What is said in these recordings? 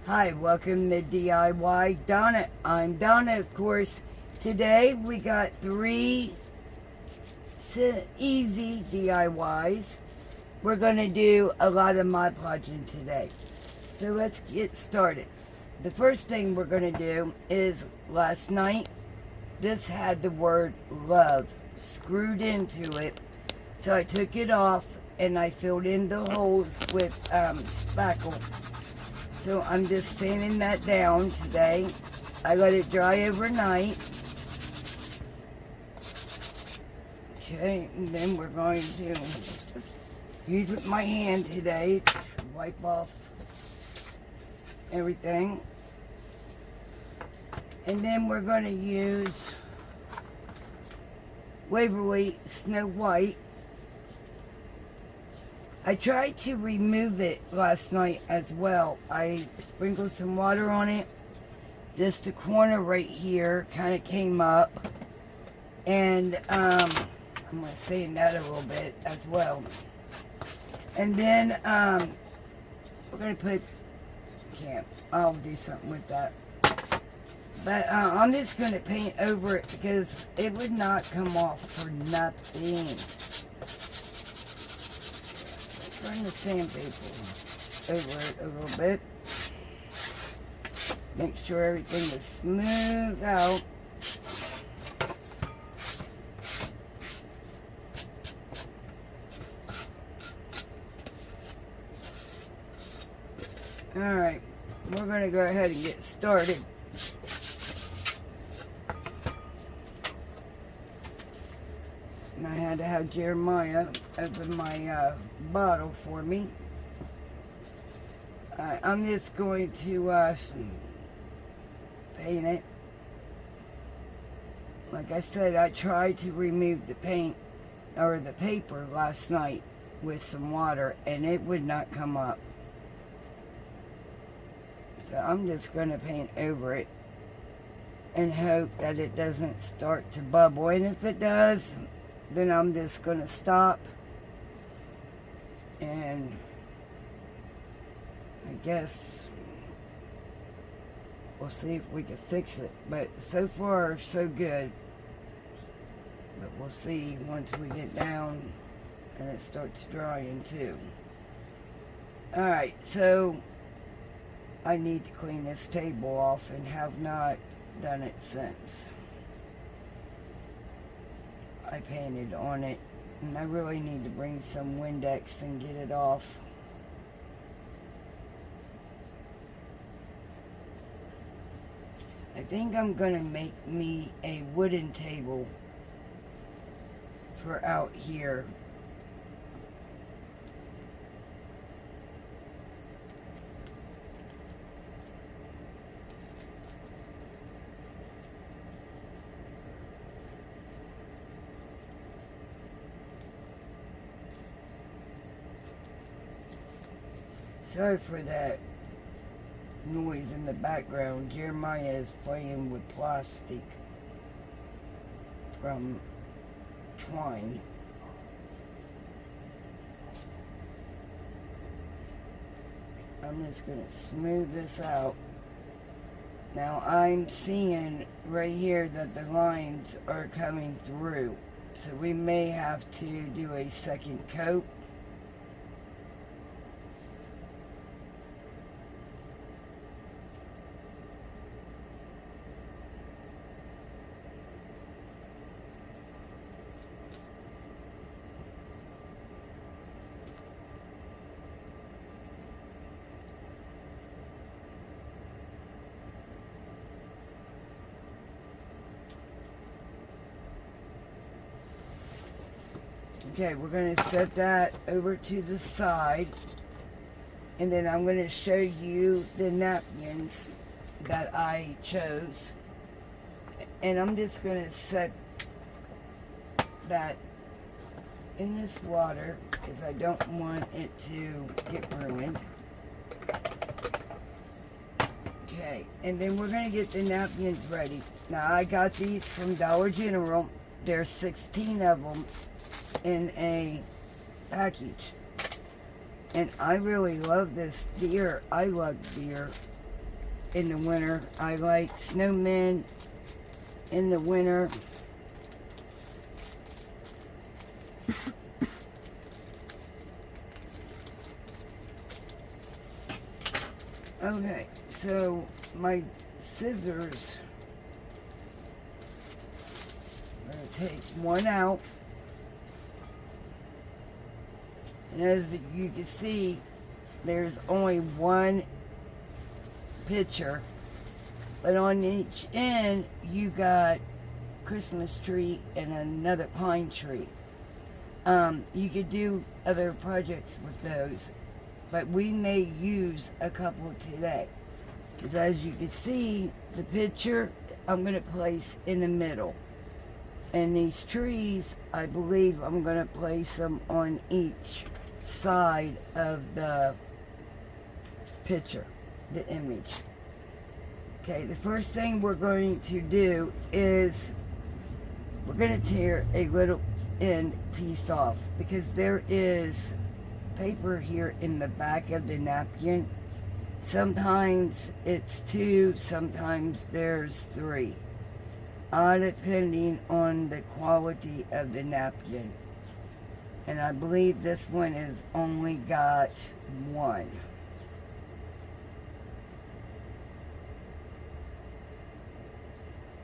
Hi, welcome to DIY Donna. I'm Donna, of course. Today we got 3 easy DIYs. We're going to do a lot of Mod Podging today. So let's get started. The first thing we're going to do is, last night, this had the word love screwed into it. So I took it off and I filled in the holes with spackle. So I'm just sanding that down today. I let it dry overnight. Okay, and then we're going to just use my hand today to wipe off everything. And then we're going to use Waverly Snow White. I tried to remove it last night as well. I sprinkled some water on it. Just the corner right here kind of came up. And I'm going to sand that a little bit as well. And then we're going to put, I'll do something with that. But I'm just going to paint over it because it would not come off for nothing. Run the sandpaper over it a little bit. Make sure everything is smooth out. Alright, we're going to go ahead and get started. And I had to have Jeremiah open my bottle for me. I'm just going to paint it. Like I said, I tried to remove the paint or the paper last night with some water and it would not come up. So I'm just going to paint over it and hope that it doesn't start to bubble. And if it does, then I'm just going to stop and I guess we'll see if we can fix it. But so far, so good. But we'll see once we get down and it starts drying too. Alright, so I need to clean this table off and have not done it since I painted on it, and I really need to bring some Windex and get it off. I think I'm gonna make me a wooden table for out here. Sorry for that noise in the background. Jeremiah is playing with plastic from twine. I'm just going to smooth this out. Now I'm seeing right here that the lines are coming through. So we may have to do a second coat. Okay, we're going to set that over to the side, and then I'm going to show you the napkins that I chose, and I'm just going to set that in this water because I don't want it to get ruined. Okay, and then we're going to get the napkins ready. Now I got these from Dollar General. There's 16 of them in a package. And I really love this deer. I love deer. in the winter. I like snowmen in the winter. Okay, so my scissors, I'm going to take one out. And as you can see, there's only one picture, but on each end you got Christmas tree and another pine tree. You could do other projects with those, but we may use a couple today, because as you can see, the picture I'm going to place in the middle, and these trees, I believe I'm going to place them on each side of the picture, the image. Okay, the first thing we're going to do is we're going to tear a little end piece off, because there is paper here in the back of the napkin. Sometimes it's 2, sometimes there's 3, depending on the quality of the napkin. And I believe this one has only got 1.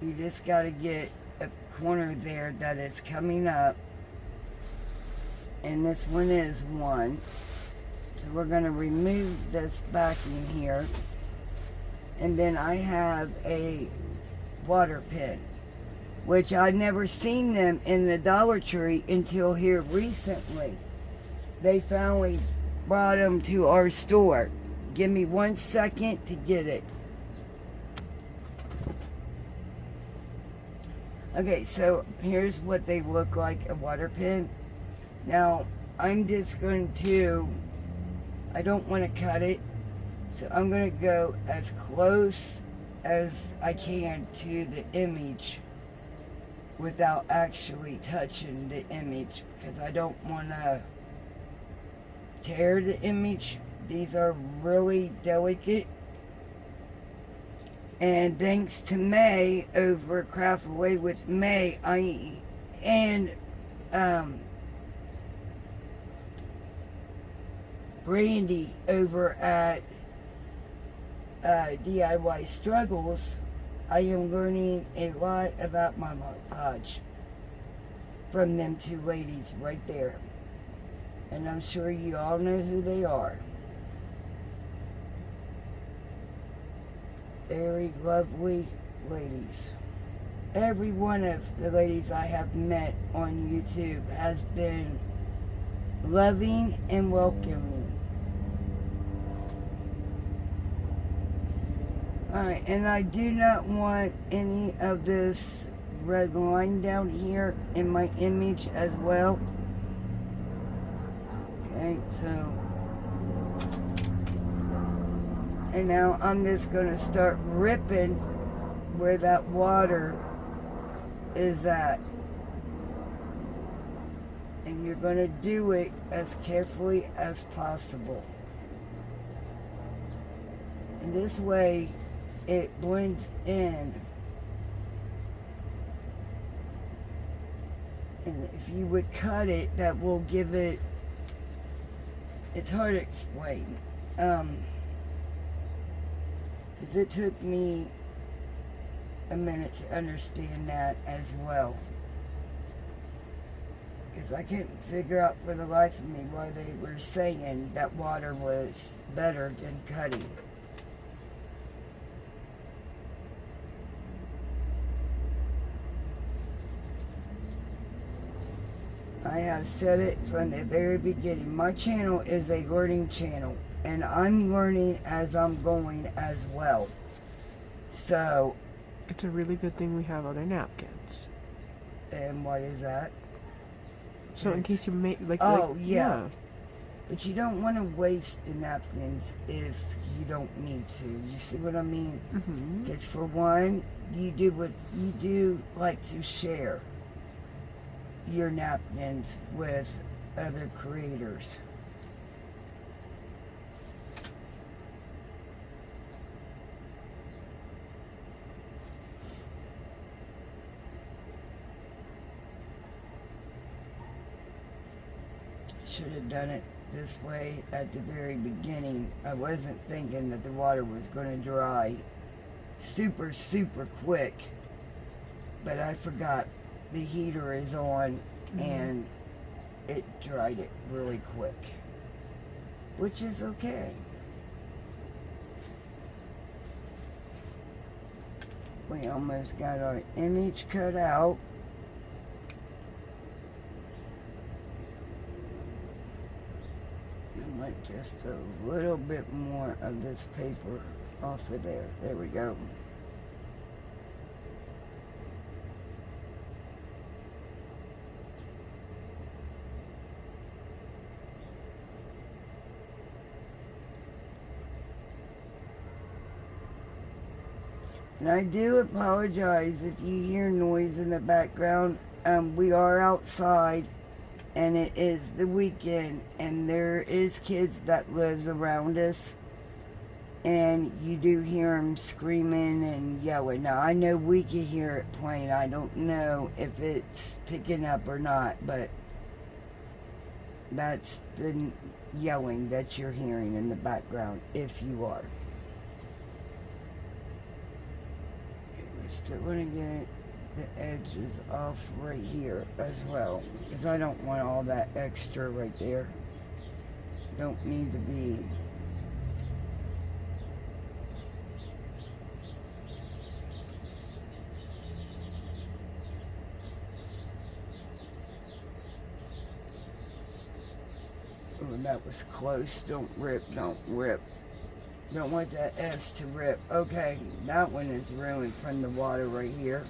You just got to get a corner there that is coming up. And this one is 1. So we're going to remove this backing here. And then I have a water pen, which I've never seen them in the Dollar Tree until here recently. They finally brought them to our store. Give me 1 second to get it. Okay, so here's what they look like, a water pen. Now, I'm just going to, I don't want to cut it, so I'm going to go as close as I can to the image without actually touching the image, because I don't want to tear the image. These are really delicate. And thanks to May over Craft Away with May, and Brandy over at DIY Struggles, I am learning a lot about my Mod Podge from them 2 ladies right there. And I'm sure you all know who they are. Very lovely ladies. Every one of the ladies I have met on YouTube has been loving and welcoming. Alright, and I do not want any of this red line down here in my image as well. Okay, so, and now I'm just going to start ripping where that water is at. And you're going to do it as carefully as possible. And this way it blends in. And if you would cut it, that will give it, it's hard to explain. Because it took me a minute to understand that as well. Because I couldn't figure out for the life of me why they were saying that water was better than cutting. I have said it from the very beginning. My channel is a learning channel, and I'm learning as I'm going as well. So it's a really good thing we have other napkins. And why is that? So in case you make oh, yeah. But you don't want to waste the napkins if you don't need to. You see what I mean? Because for one, you do like to share your napkins with other creators. should have done it this way at the very beginning. I wasn't thinking that the water was going to dry super quick, but I forgot the heater is on and it dried it really quick, which is okay. We almost got our image cut out. I want just a little bit more of this paper off of there. There we go. And I do apologize if you hear noise in the background. We are outside and it is the weekend and there is kids that lives around us and you do hear them screaming and yelling. Now I know we can hear it plain. I don't know if it's picking up or not, but that's the yelling that you're hearing in the background if you are. Still want to get the edges off right here as well, because I don't want all that extra right there. Don't need to be. Oh, that was close. Don't rip, don't rip. Don't want that S to rip. Okay, that one is ruined from the water right here.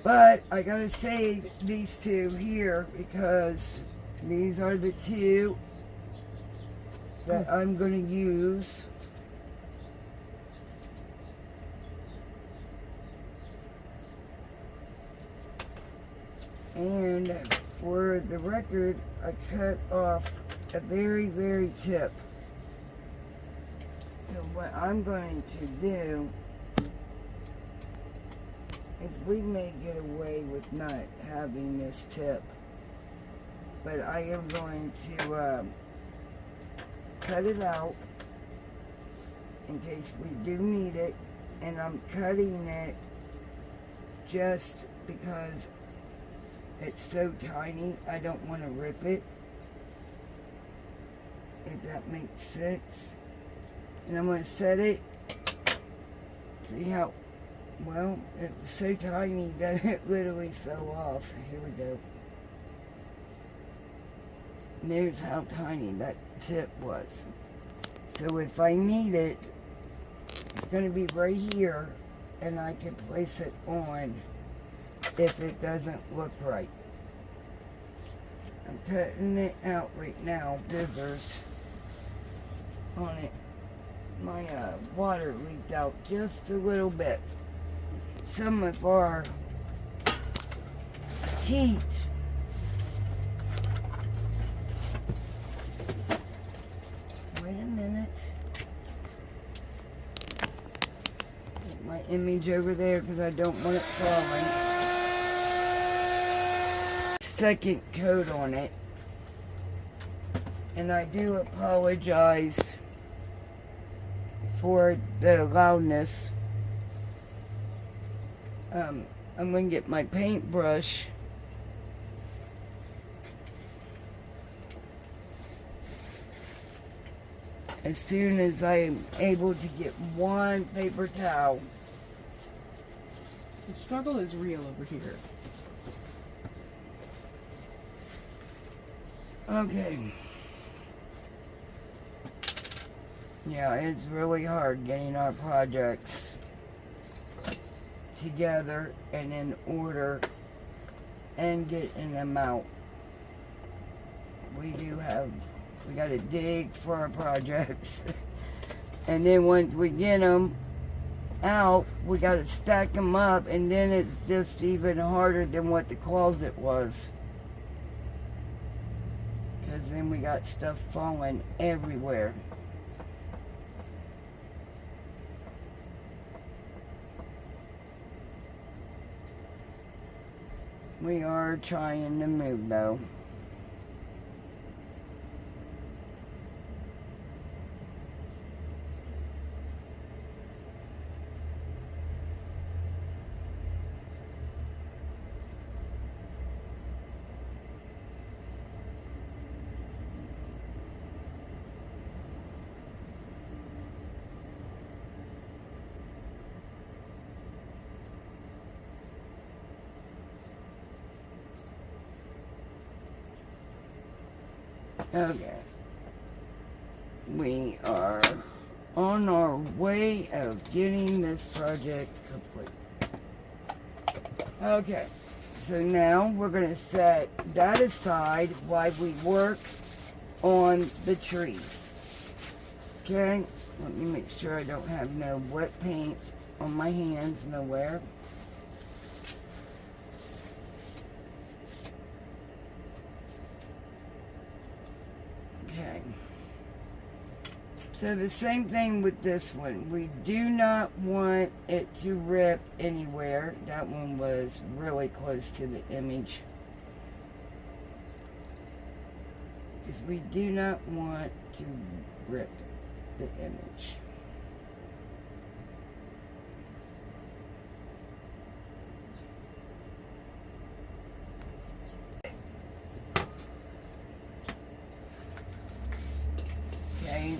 But I gotta save these two here because these are the two that I'm gonna use. And for the record, I cut off a very tip. So what I'm going to do is we may get away with not having this tip, but I am going to cut it out in case we do need it, and I'm cutting it just because it's so tiny. I don't want to rip it, if that makes sense. And I'm going to set it, see how, well, it was so tiny that it literally fell off. Here we go. And there's how tiny that tip was. So if I need it, it's going to be right here, and I can place it on if it doesn't look right. I'm cutting it out right now, scissors on it. My water leaked out just a little bit. Some of our heat wait a minute. Get my image over there because I don't want it falling. Second coat on it, and I do apologize for the loudness. I'm going to get my paintbrush as soon as I'm able to get one paper towel. The struggle is real over here. Okay. Yeah, it's really hard getting our projects together and in order and getting them out. We gotta dig for our projects. And then once we get them out, we gotta stack them up, and then it's just even harder than what the closet was. Because then we got stuff falling everywhere. We are trying to move though. Okay. We are on our way of getting this project complete. Okay. So now we're going to set that aside while we work on the trees. Okay? Let me make sure I don't have no wet paint on my hands nowhere. Okay. So the same thing with this one. We do not want it to rip anywhere. That one was really close to the image. Because we do not want to rip the image. Okay.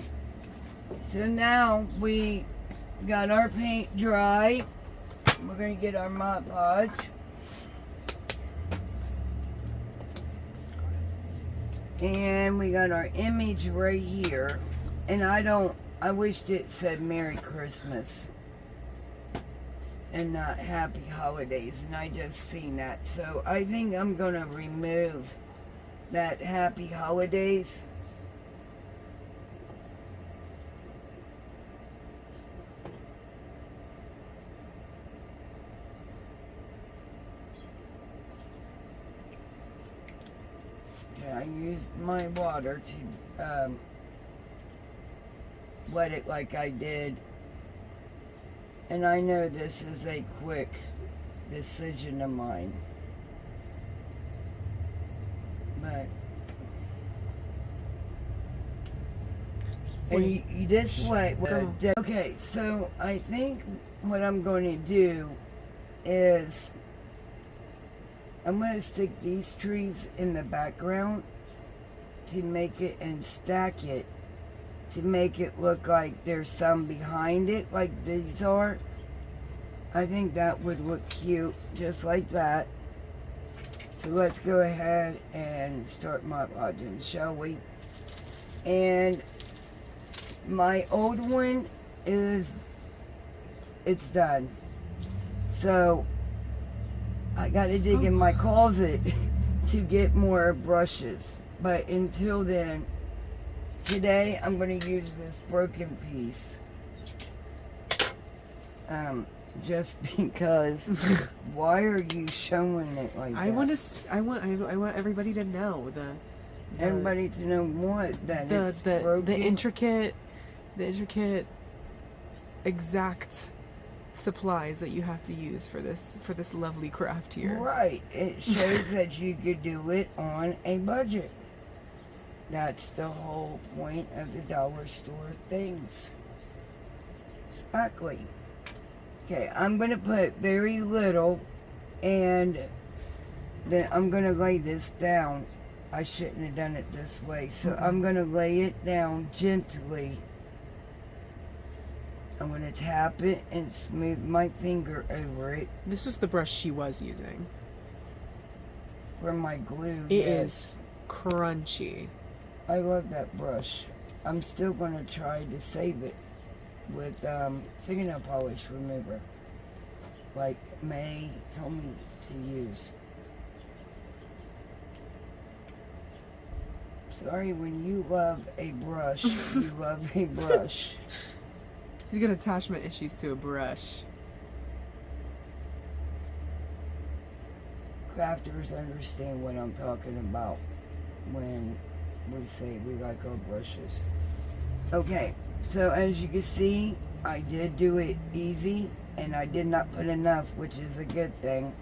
So now we got our paint dry. We're going to get our Mod Podge. And we got our image right here. And I wished it said Merry Christmas and not Happy Holidays. And I just seen that. So I think I'm going to remove that Happy Holidays. I used my water to wet it like I did. And I know this is a quick decision of mine. But this way. Okay, so I think what I'm going to do is I'm going to stick these trees in the background to make it and stack it to make it look like there's some behind it like these are. I think that would look cute just like that. So let's go ahead and start Mod Podging, shall we? And my old one it's done. So I gotta dig in my closet to get more brushes. But until then, today I'm gonna use this broken piece. Just because. Why are you showing it like that? I want everybody to know everybody to know what that it's broken. the intricate exact supplies that you have to use for this lovely craft here. Right. It shows that you could do it on a budget. That's the whole point of the dollar store things. Exactly. Okay, I'm going to put very little, and then I'm going to lay this down. I shouldn't have done it this way. So I'm going to lay it down gently. I'm going to tap it and smooth my finger over it. This was the brush she was using. For my glue, It is crunchy. I love that brush. I'm still going to try to save it with fingernail polish remover, like May told me to use. Sorry, when you love a brush, you love a brush. She's got attachment issues to a brush. Crafters understand what I'm talking about when we say we like our brushes. Okay, so as you can see, I did do it easy, and I did not put enough, which is a good thing.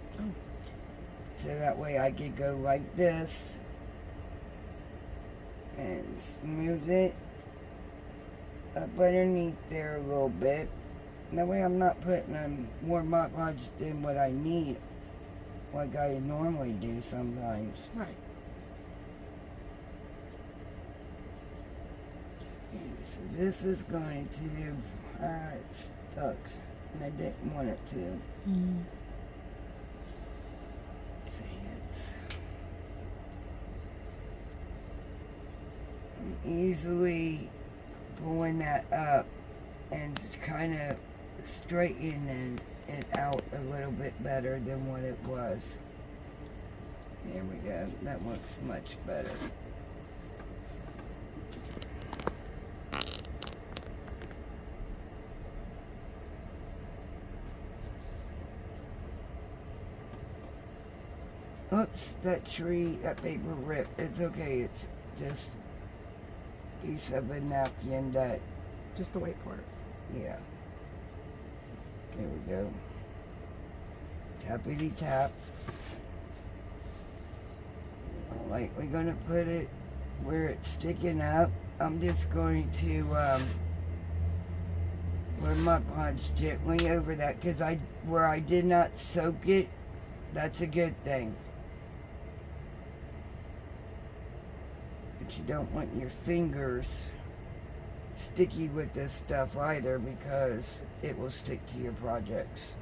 So that way I could go like this and smooth it up underneath there a little bit. That way I'm not putting on more Mod Podge than what I need, like I normally do sometimes. Right. Okay, so this is going to, it's stuck, and I didn't want it to. See, it's easily pulling that up and kind of straightening it out a little bit better than what it was. There we go. That looks much better. Oops, that paper ripped. It's okay. It's just a piece of a napkin that, Just the white part. yeah. There we go. Tappity tap. Like, we're gonna put it where it's sticking up. I'm just going to run my punch gently over that, because where I did not soak it, that's a good thing. But you don't want your fingers sticky with this stuff either, because it will stick to your projects.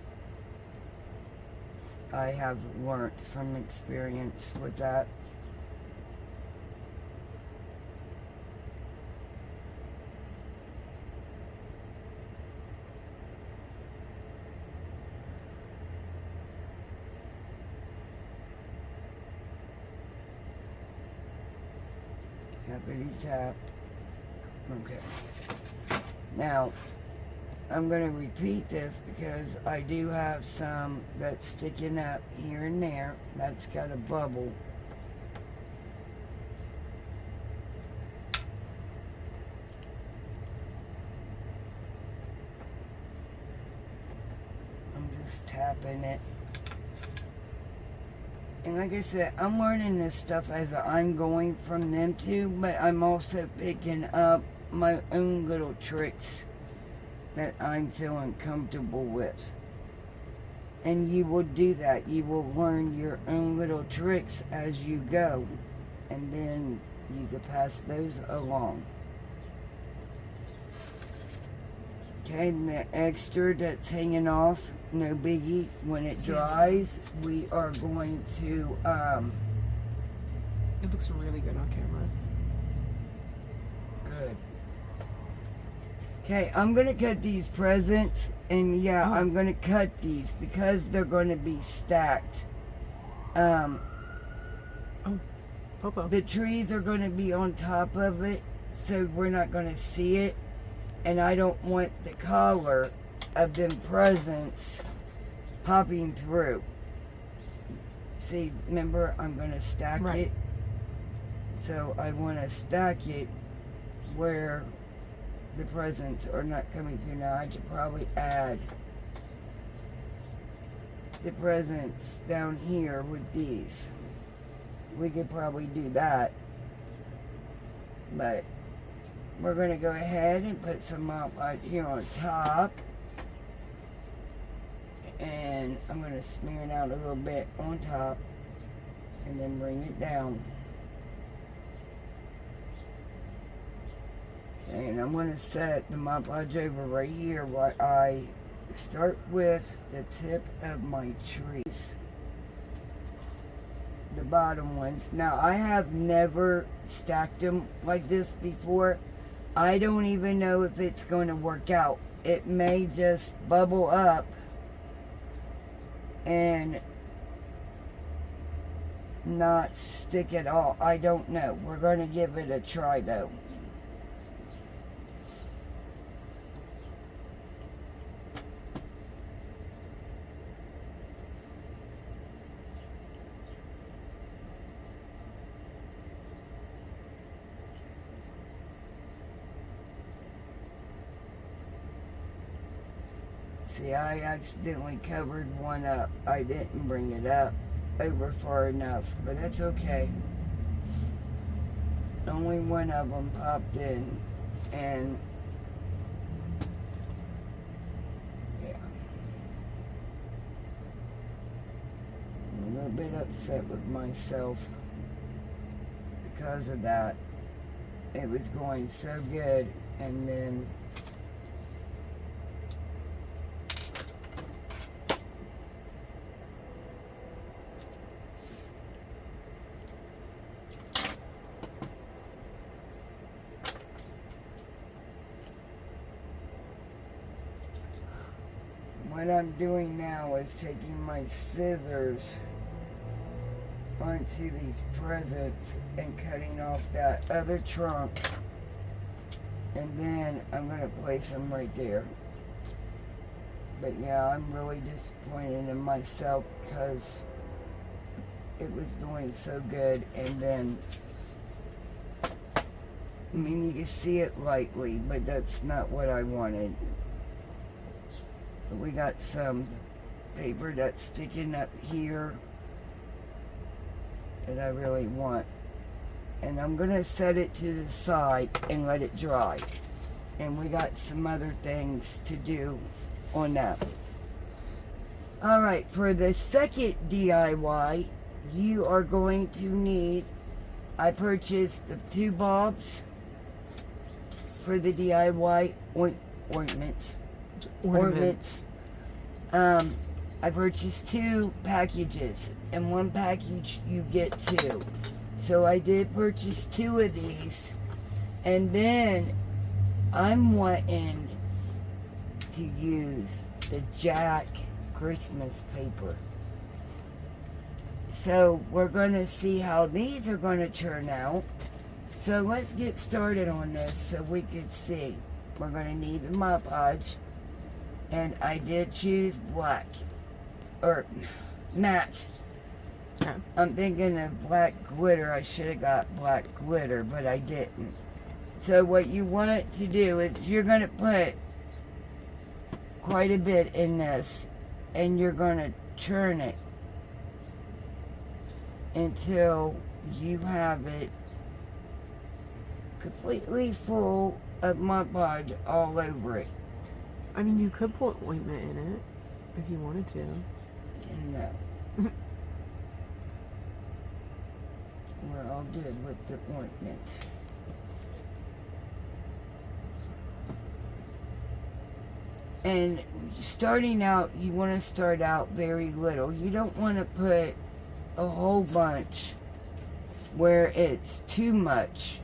I have learned from experience with that. Tappity tap. Okay. Now, I'm going to repeat this because I do have some that's sticking up here and there. That's got a bubble. I'm just tapping it. And like I said, I'm learning this stuff as I'm going from them too, but I'm also picking up my own little tricks that I'm feeling comfortable with. And you will do that. You will learn your own little tricks as you go, and then you can pass those along. Okay, and the extra that's hanging off, no biggie. When it dries, we are going to, It looks really good on camera. good. Okay, I'm going to cut these presents, and yeah, I'm going to cut these because they're going to be stacked. Popo. The trees are going to be on top of it, so we're not going to see it. And I don't want the color of them presents popping through. See, remember, I'm going to stack it. So I want to stack it where the presents are not coming through. Now I could probably add the presents down here with these. We could probably do that. But we're going to go ahead and put some up right here on top. And I'm going to smear it out a little bit on top. And then bring it down. Okay, and I'm going to set the Mod Podge over right here while I start with the tip of my trees. The bottom ones. Now, I have never stacked them like this before. I don't even know if it's going to work out. It may just bubble up and not stick at all. I don't know. We're going to give it a try though. See, I accidentally covered one up. I didn't bring it up over far enough, but that's okay. Only one of them popped in, and yeah. I'm a little bit upset with myself because of that. It was going so good, and then what I'm doing now is taking my scissors onto these presents and cutting off that other trunk, and then I'm going to place them right there. But yeah, I'm really disappointed in myself because it was doing so good, and then, I mean, you can see it lightly, but that's not what I wanted. But we got some paper that's sticking up here that I really want. And I'm going to set it to the side and let it dry. And we got some other things to do on that. Alright, for the second DIY, you are going to need, I purchased the 2 bulbs for the DIY ornaments. I purchased 2 packages, and 1 package you get 2. So I did purchase 2 of these, and then I'm wanting to use the Jack Christmas paper. So we're going to see how these are going to turn out. So let's get started on this so we can see. We're going to need the Mod Podge. And I did choose black. Or matte. Okay. I'm thinking of black glitter. I should have got black glitter, but I didn't. So what you want to do is you're going to put quite a bit in this. And you're going to turn it until you have it completely full of Mod Podge all over it. I mean, you could put ointment in it if you wanted to. No. We're all good with the ointment. And starting out, you want to start out very little. You don't want to put a whole bunch where it's too much.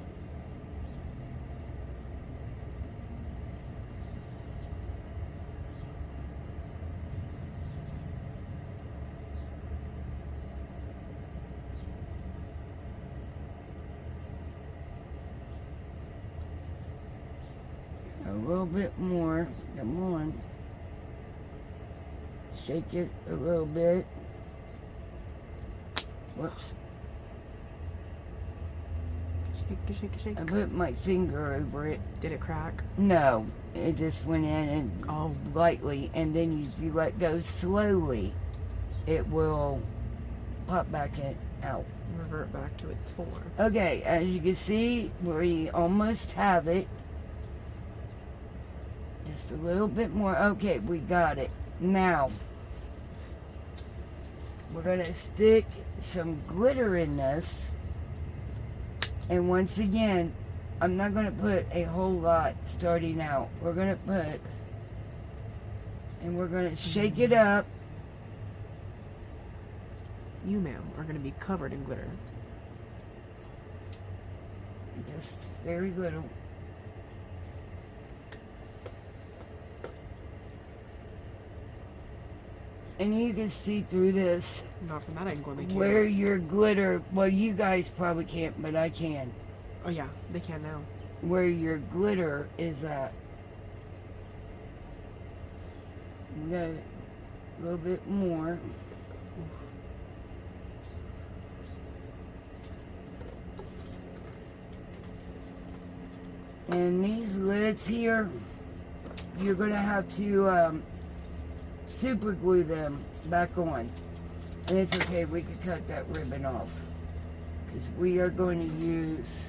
A little bit more. Come on. Shake it a little bit. Whoops. Shake, shake, shake. I put my finger over it. Did it crack? No. It just went in and lightly. And then if you let go slowly, it will pop back out. Revert back to its form. Okay, as you can see, we almost have it. Just a little bit more. Okay, we got it. Now, we're going to stick some glitter in this. And once again, I'm not going to put a whole lot starting out. We're going to put, and we're going to shake it up. You, ma'am, are going to be covered in glitter. Just very little. And you can see through this. Not from that angle, they can't. Where your glitter, well, you guys probably can't, but I can. Oh yeah, they can now. Where your glitter is at. We got a little bit more. And these lids here, you're going to have to super glue them back on. And it's okay, we can cut that ribbon off. Because we are going to use,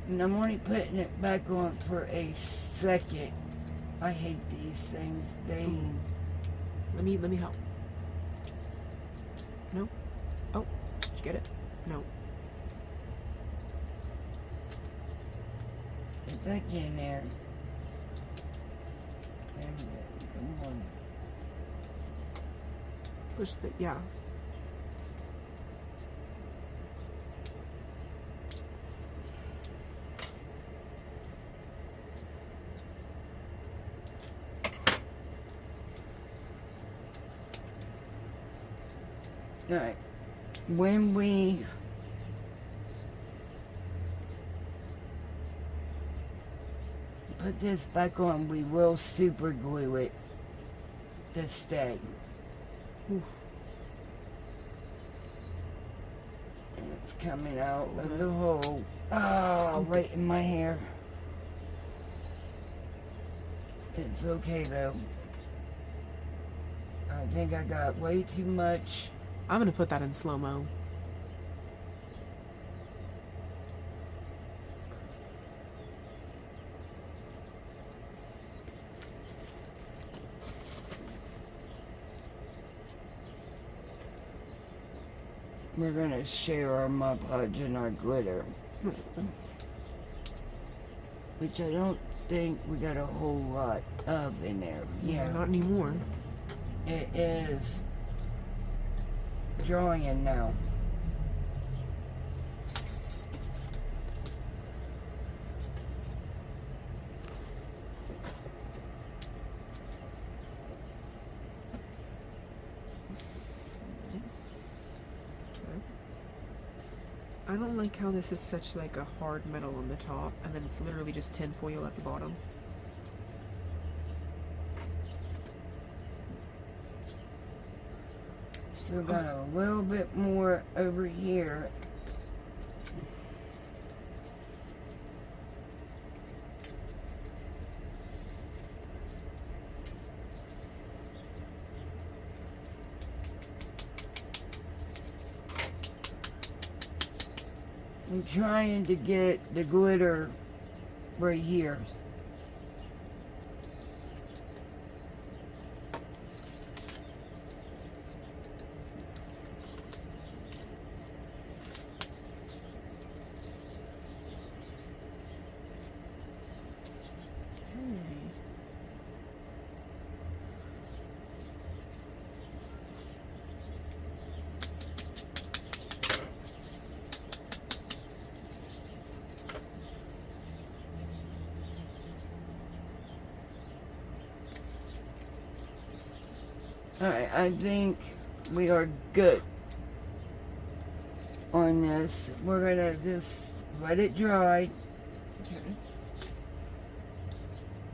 and I'm only putting it back on for a second. I hate these things. They... Let me help. No. Oh, did you get it? No. Get back in there. Come on. Push the, yeah. Alright. When we put this back on, we will super glue it to stay. Oof. And it's coming out of the hole. Oh, right in my hair. It's okay though. I think I got way too much. I'm gonna put that in slow-mo. We're gonna share our Mod Podge and our glitter. Which I don't think we got a whole lot of in there. Yeah, not anymore. It is drying now. I don't like how this is such like a hard metal on the top and then it's literally just tin foil at the bottom. Still got a little bit more over here. I'm trying to get the glitter right here. Alright, I think we are good on this. We're gonna just let it dry. Okay.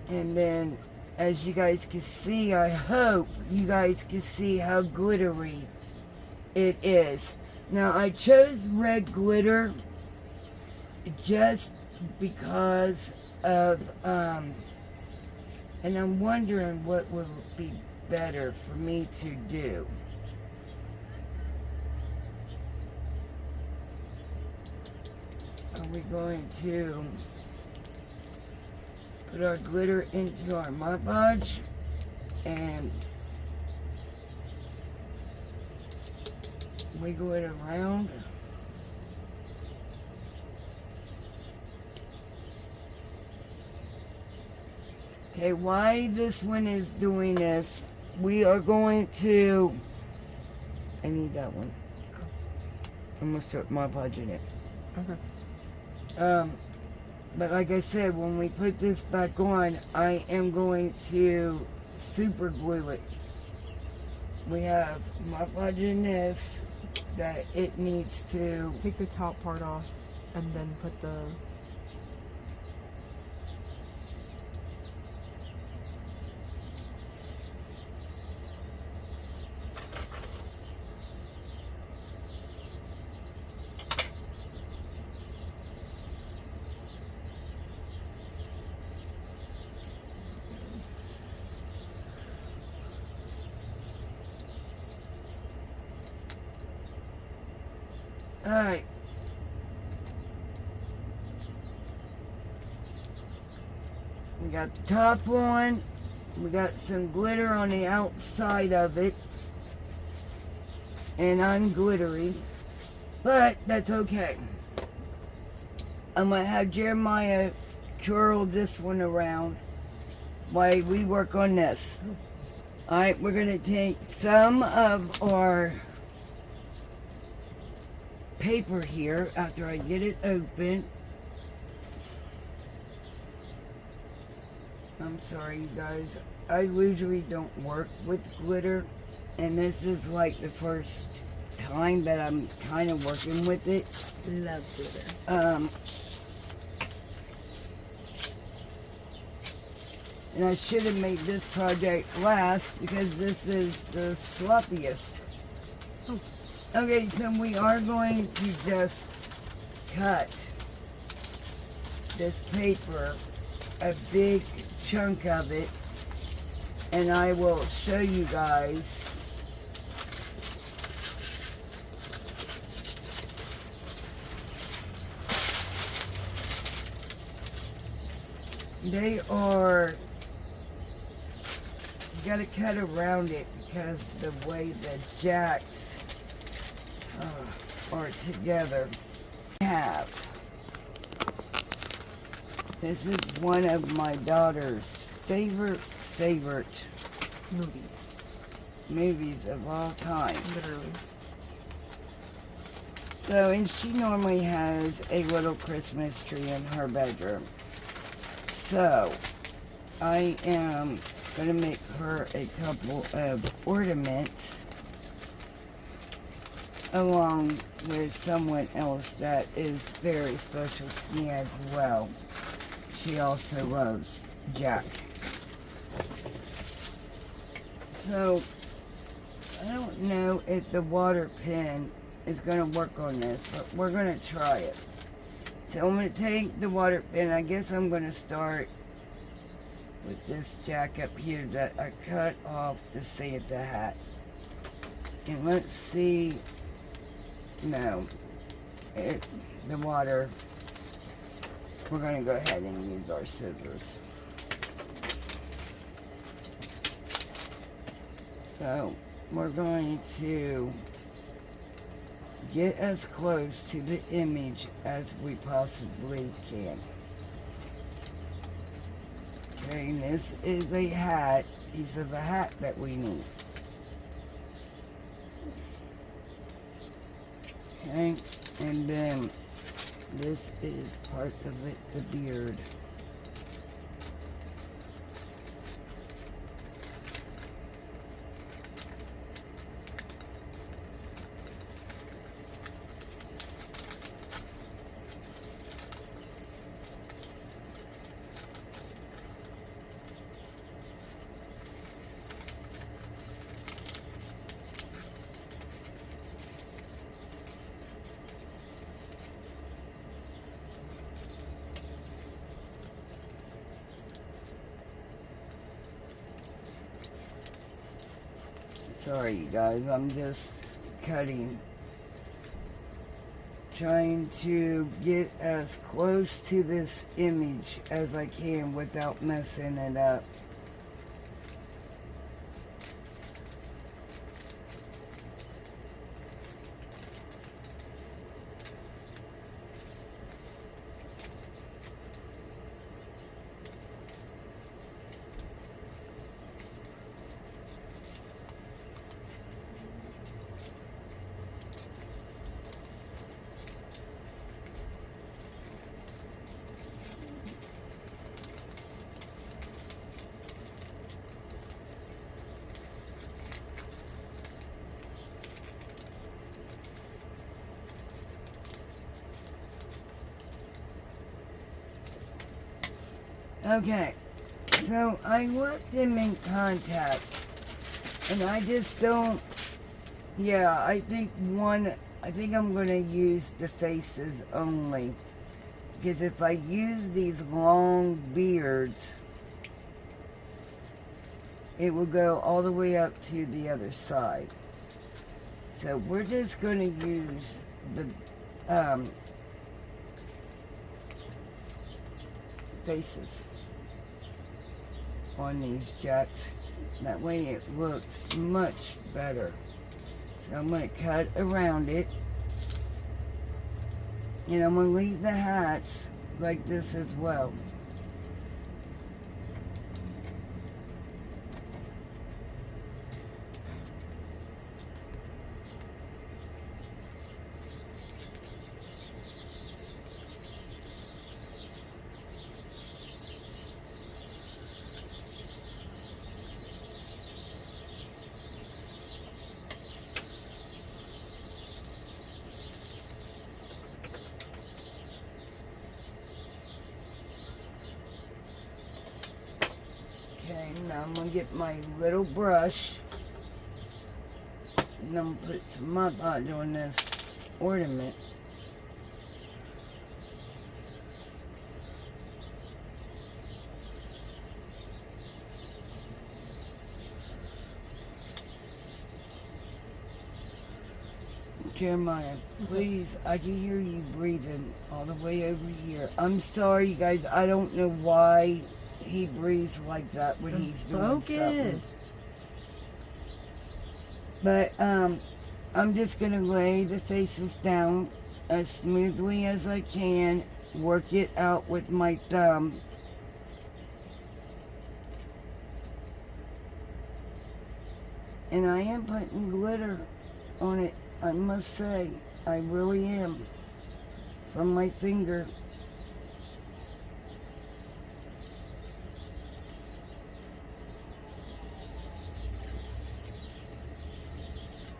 And then, as you guys can see, I hope you guys can see how glittery it is. Now, I chose red glitter just because of, and I'm wondering what would be better for me to do. Are we going to put our glitter into our Mod Podge and wiggle it around? Okay, why this one is doing this, we are going to, I need that one. I'm gonna start Mod Podge in it. Okay. But like I said, when we put this back on, I am going to super glue it. We have Mod Podge in this that it needs to Take the top part off and then put the Alright. We got the top on. We got some glitter on the outside of it. And I'm glittery. But that's okay. I'm going to have Jeremiah twirl this one around while we work on this. Alright, we're going to take some of our paper here after I get it open. I'm sorry, you guys. I usually don't work with glitter, and this is like the first time, but I'm kind of working with it. Love glitter. And I should have made this project last because this is the sloppiest. Oh. Okay, so we are going to just cut this paper, a big chunk of it, and I will show you guys. They are, you gotta cut around it because the way the jacks are together. This is one of my daughter's favorite movies of all time. Literally. So, and she normally has a little Christmas tree in her bedroom. So, I am going to make her a couple of ornaments along with someone else that is very special to me as well. She also loves Jack. So, I don't know if the water pen is going to work on this, but we're going to try it. So I'm going to take the water pen. I guess I'm going to start with this Jack up here that I cut off the Santa hat. And let's see. No. The water. We're going to go ahead and use our scissors. So we're going to get as close to the image as we possibly can. Okay, and this is a hat, piece of a hat that we need. Okay, and then this is part of it, the beard. Sorry, you guys, I'm just cutting. Trying to get as close to this image as I can without messing it up. Okay, so I left him in contact, and I just don't, yeah, I think I'm going to use the faces only, because if I use these long beards, it will go all the way up to the other side. So we're just going to use the faces on these jacks. That way it looks much better. So I'm going to cut around it. And I'm going to leave the hats like this as well. Okay, now I'm gonna get my little brush and I'm gonna put some Mod Podge on this ornament. Jeremiah, please, I can hear you breathing all the way over here. I'm sorry, you guys. I don't know why he breathes like that when he's doing something. But I'm just gonna lay the faces down as smoothly as I can. Work it out with my thumb. And I am putting glitter on it. I must say, I really am, from my finger.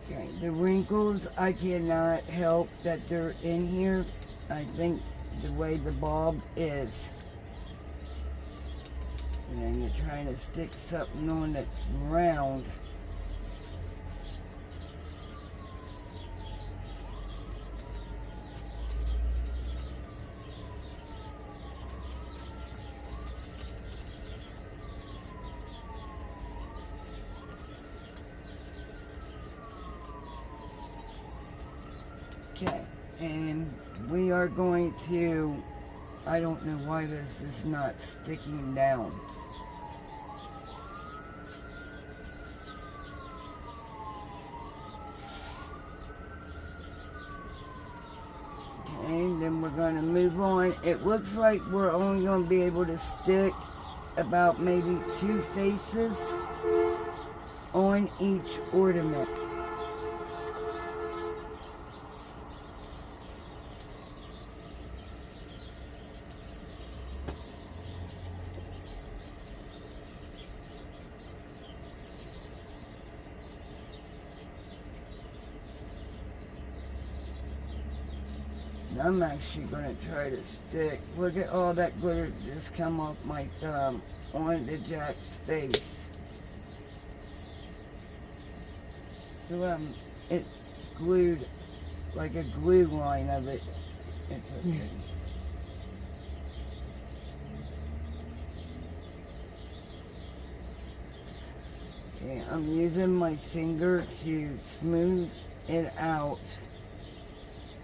Okay, the wrinkles, I cannot help that they're in here. I think the way the bulb is. And then you're trying to stick something on that's round. Okay, and we are going to, I don't know why this is not sticking down. Okay, then we're going to move on. It looks like we're only going to be able to stick about maybe 2 faces on each ornament. I'm actually going to try to stick. Look at all that glitter just come off my thumb onto Jack's face. It glued like a glue line of it. It's okay. Okay, I'm using my finger to smooth it out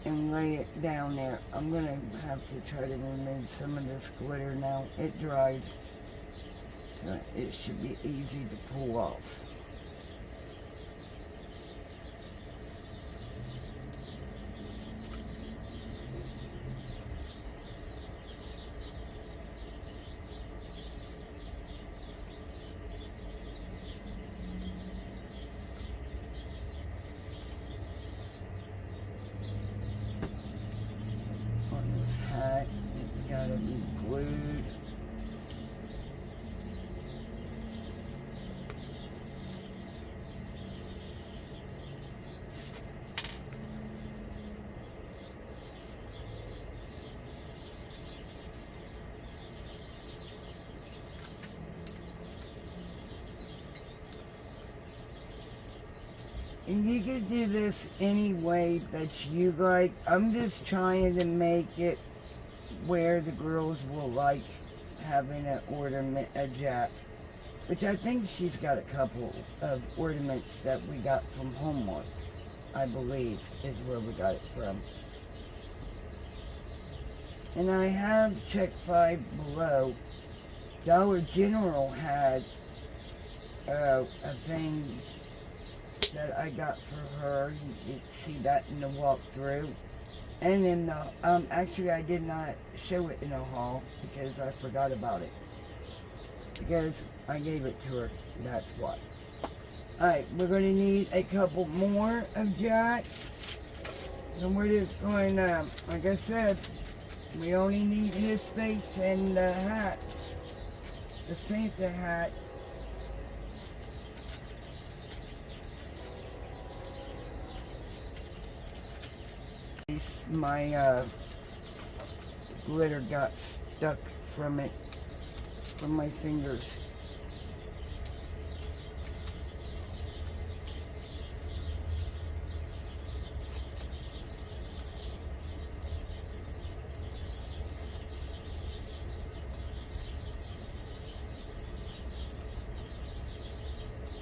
and lay it down there. I'm gonna have to try to remove some of this glitter now. It dried. So it should be easy to pull off. Hat, it's got to be glued. And you can do this any way that you like. I'm just trying to make it where the girls will like having an ornament, a jack. Which I think she's got a couple of ornaments that we got from Homework, I believe, is where we got it from. And I have checked 5 below. Dollar General had a thing that I got for her. You can see that in the walkthrough. And in the, actually I did not show it in a haul because I forgot about it. Because I gave it to her, that's why. Alright, we're going to need a couple more of Jack. So we're just going to, like I said, we only need his face and the hat. The Santa hat. My glitter got stuck from it, from my fingers.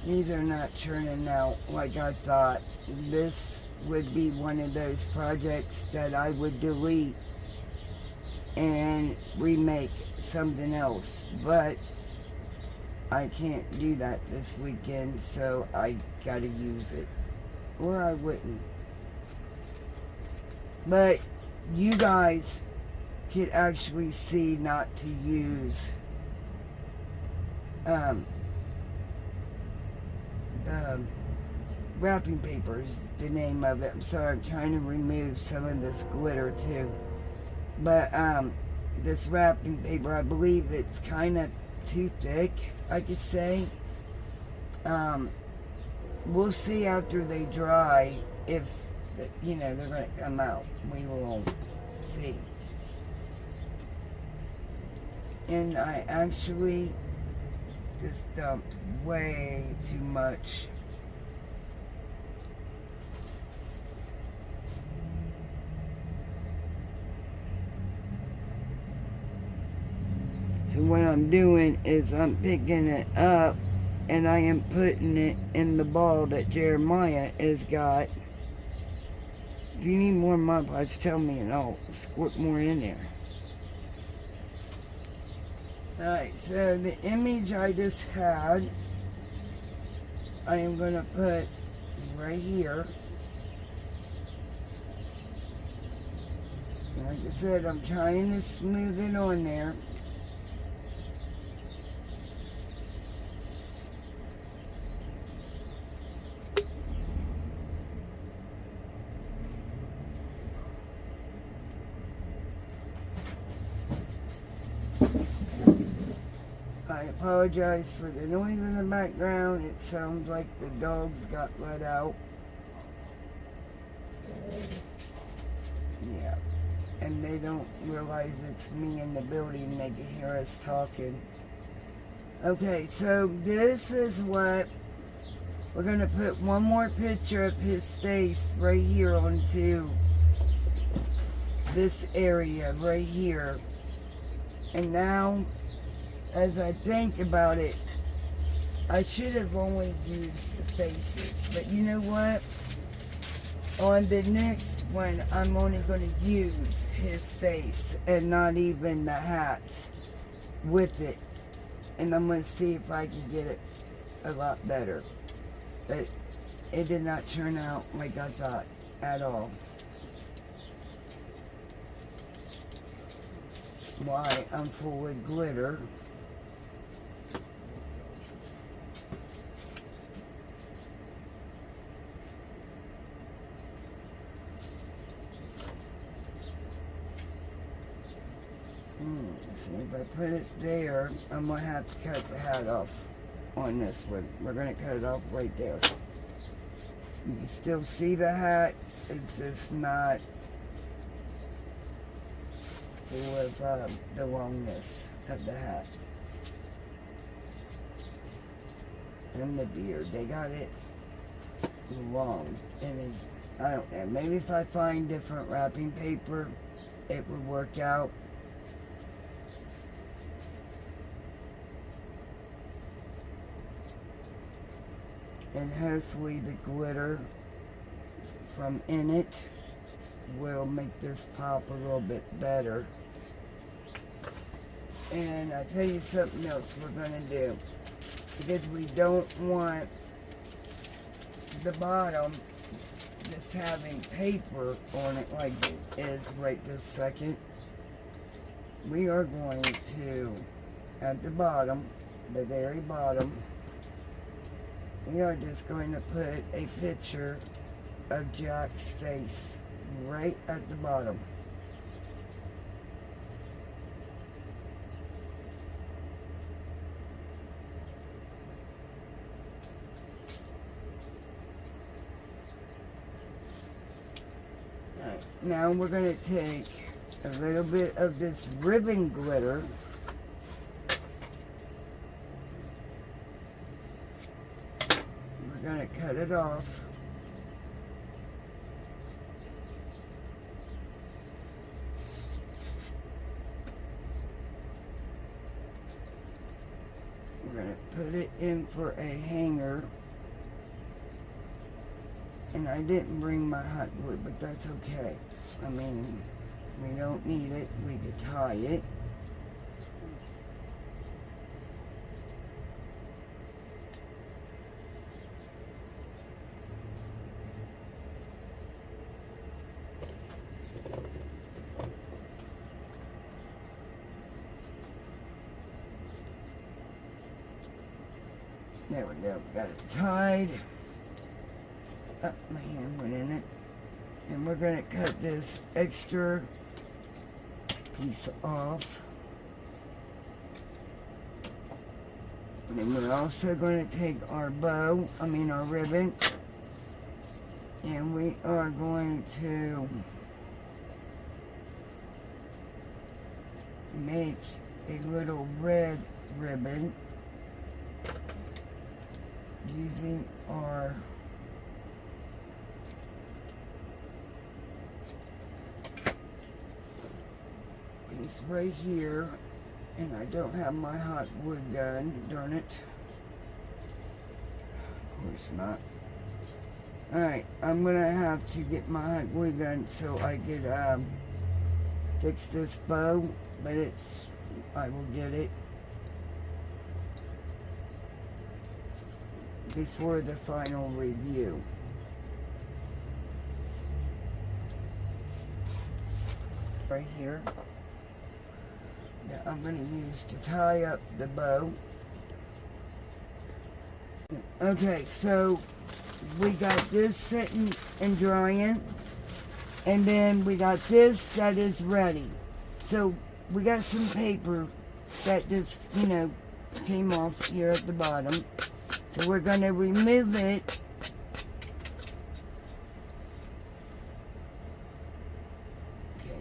These are not churning out like I thought. This would be one of those projects that I would delete and remake something else, but I can't do that this weekend, so I gotta use it, or I wouldn't. But you guys could actually see not to use the wrapping paper is the name of it. I'm sorry, I'm trying to remove some of this glitter too. But this wrapping paper, I believe it's kind of too thick, I could say. We'll see after they dry if, you know, they're going to come out. We will see. And I actually just dumped way too much. So what I'm doing is I'm picking it up and I am putting it in the ball that Jeremiah has got. If you need more Mod Podge, tell me and I'll squirt more in there. Alright, so the image I just had, I am going to put right here. Like I said, I'm trying to smooth it on there. I apologize for the noise in the background. It sounds like the dogs got let out. Yeah. And they don't realize it's me in the building. They can hear us talking. Okay, so this is what we're going to put one more picture of his face right here onto this area right here. And now, as I think about it, I should have only used the faces, but you know what? On the next one, I'm only going to use his face and not even the hats with it. And I'm going to see if I can get it a lot better. But it did not turn out like I thought at all. Why? I'm full of glitter. See, if I put it there, I'm going to have to cut the hat off on this one. We're going to cut it off right there. You can still see the hat. It's just not full of the longness of the hat. And the beard. They got it long. And I don't know. Maybe if I find different wrapping paper, it would work out. And hopefully the glitter from in it will make this pop a little bit better. And I'll tell you something else we're going to do. Because we don't want the bottom just having paper on it like it is right this second. We are going to, at the bottom, the very bottom, we are just going to put a picture of Jack's face right at the bottom. Alright, now we're going to take a little bit of this ribbon glitter. We're going to cut it off. We're going to put it in for a hanger. And I didn't bring my hot glue, but that's okay. I mean, we don't need it. We could tie it. There we go, got it tied. Oh, my hand went in it. And we're gonna cut this extra piece off. And then we're also gonna take our our ribbon, and we are going to make a little red ribbon using our piece right here, and I don't have my hot glue gun, darn it. Of course not. Alright, I'm gonna have to get my hot glue gun so I could fix this bow, but I will get it before the final review. Right here that I'm going to use to tie up the bow. Okay, so we got this sitting and drying, and then we got this that is ready. So we got some paper that just, came off here at the bottom. So we're going to remove it. Okay,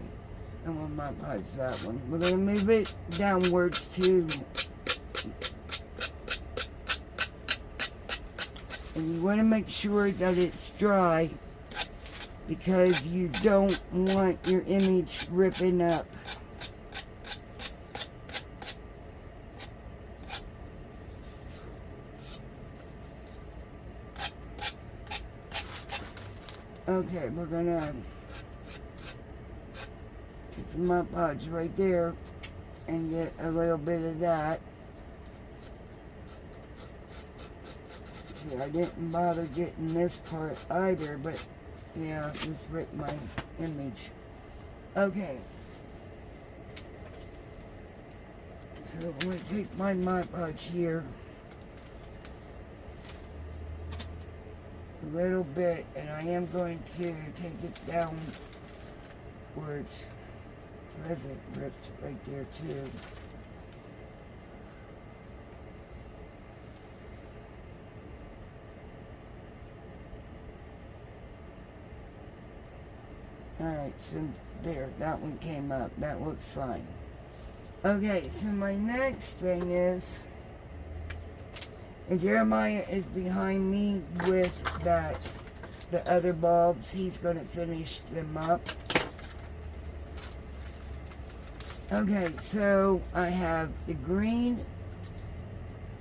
I'm going to Mod Podge that one. We're going to move it downwards to, and you want to make sure that it's dry because you don't want your image ripping up. Okay, we're gonna take the Mod Podge right there and get a little bit of that. See, I didn't bother getting this part either, but yeah, this ripped my image. Okay. So I'm gonna take my Mod Podge here. A little bit, and I am going to take it down where it's present ripped right there too. Alright, so there, that one came up. That looks fine. Okay, so my next thing is, and Jeremiah is behind me with the other bulbs. He's going to finish them up. Okay, so I have the green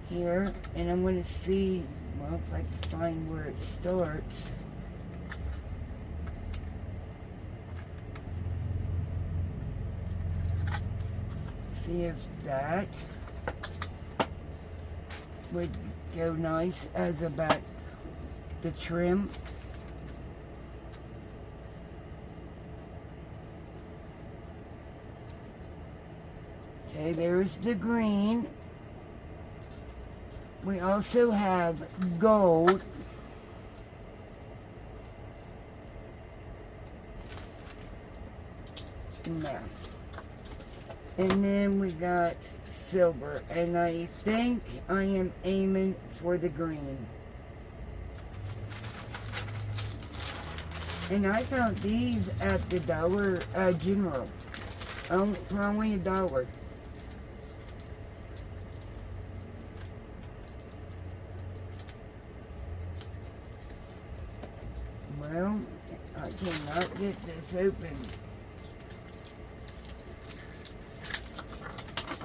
here, and I'm going to see, well, if I can find where it starts. See if that would go nice as about the trim. Okay, there's the green. We also have gold. No. And then we got silver, and I think I am aiming for the green. And I found these at the Dollar General for only $1. Well, I cannot get this open.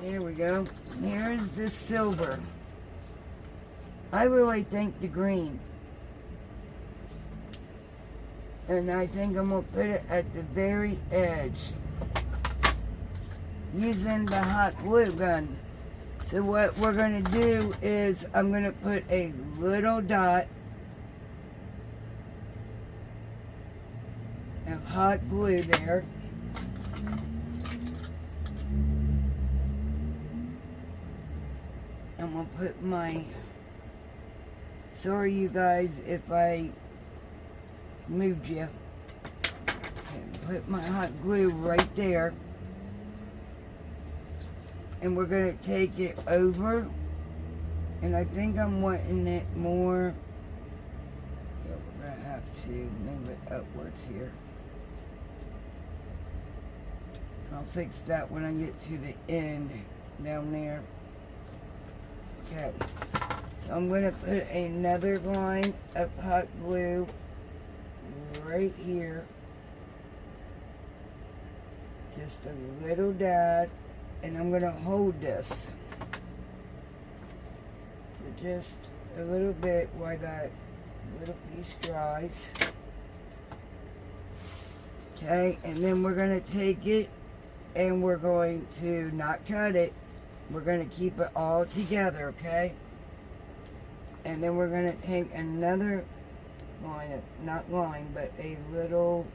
There we go. Here's the silver. I really think the green. And I think I'm going to put it at the very edge. Using the hot glue gun. So what we're going to do is I'm going to put a little dot of hot glue there. I'm going to put my, sorry you guys if I moved you. Okay, put my hot glue right there. And we're going to take it over. And I think I'm wanting it more. Yeah, we're going to have to move it upwards here. I'll fix that when I get to the end down there. Okay. So I'm going to put another line of hot glue right here. Just a little dab. And I'm going to hold this for just a little bit while that little piece dries. Okay, and then we're going to take it and we're going to not cut it. We're going to keep it all together, okay? And then we're going to take another line, not line, but a little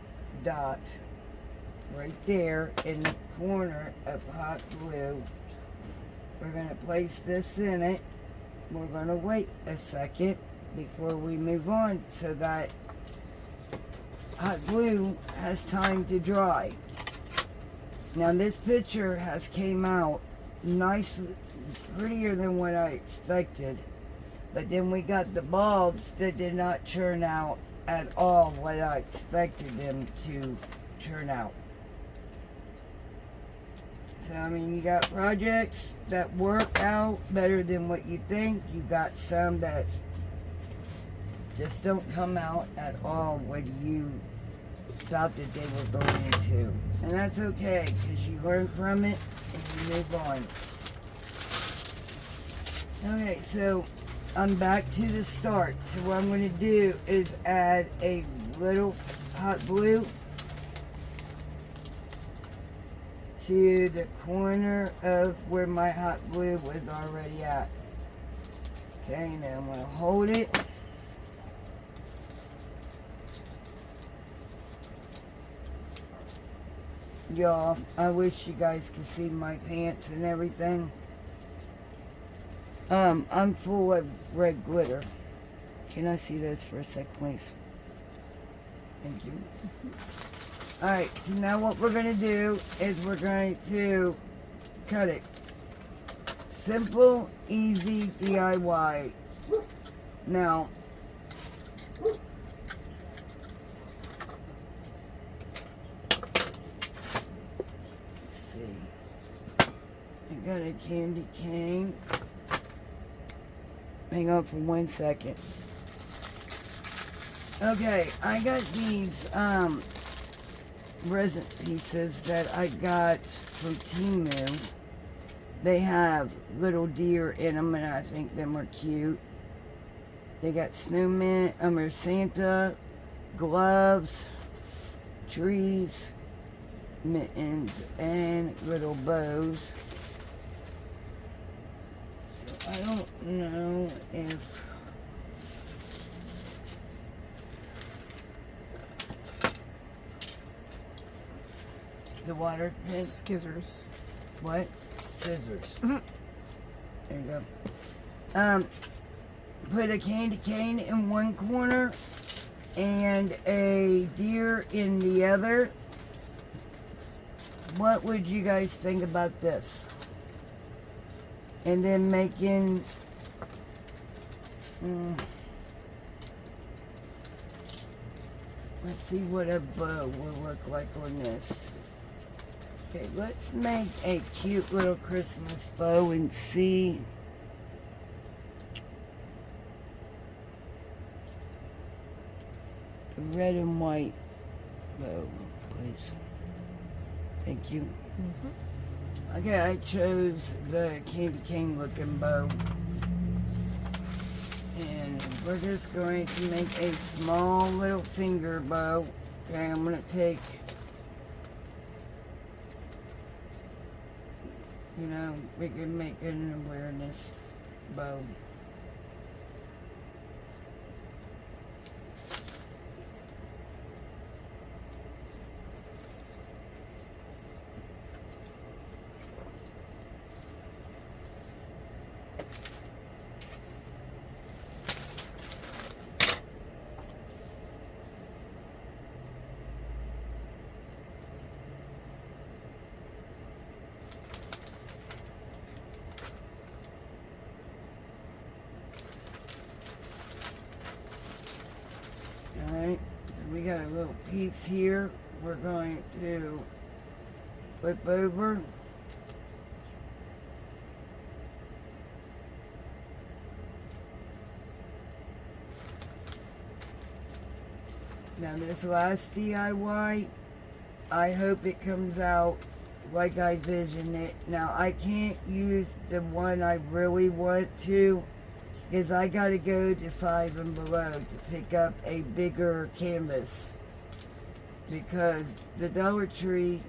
dot right there in the corner of hot glue. We're going to place this in it. We're going to wait a second before we move on so that hot glue has time to dry. Now this picture has came out nicely, prettier than what I expected. But then we got the bulbs that did not turn out at all what I expected them to turn out. So, I mean, you got projects that work out better than what you think. You got some that just don't come out at all what you thought that they were going to. And that's okay, because you learn from it and you move on. Okay, so I'm back to the start. So what I'm going to do is add a little hot glue to the corner of where my hot glue was already at. Okay, now I'm going to hold it. Y'all, I wish you guys could see my pants and everything. I'm full of red glitter. Can I see those for a sec, please? Thank you. Alright, so now what we're going to do is we're going to cut it. Simple, easy DIY. Now, let's see. I got a candy cane. Hang on for 1 second. Okay, I got these resin pieces that I got from Temu. They have little deer in them, and I think them are cute. They got snowmen, or Santa, gloves, trees, mittens, and little bows. So I don't know if the water pen. Scissors. What? Scissors. Mm-hmm. There you go. Put a candy cane in one corner and a deer in the other. What would you guys think about this? And then making let's see what a bow will look like on this. Okay, let's make a cute little Christmas bow and see. A red and white bow, please. Thank you. Mm-hmm. Okay, I chose the candy cane looking bow. we're just going to make a small little finger bow. Okay, I'm going to take, you know, we can make an awareness bow. Alright, we got a little piece here we're going to flip over. Now this last DIY, I hope it comes out like I visioned it. Now I can't use the one I really want to, because I gotta go to 5 and below to pick up a bigger canvas, because the Dollar Tree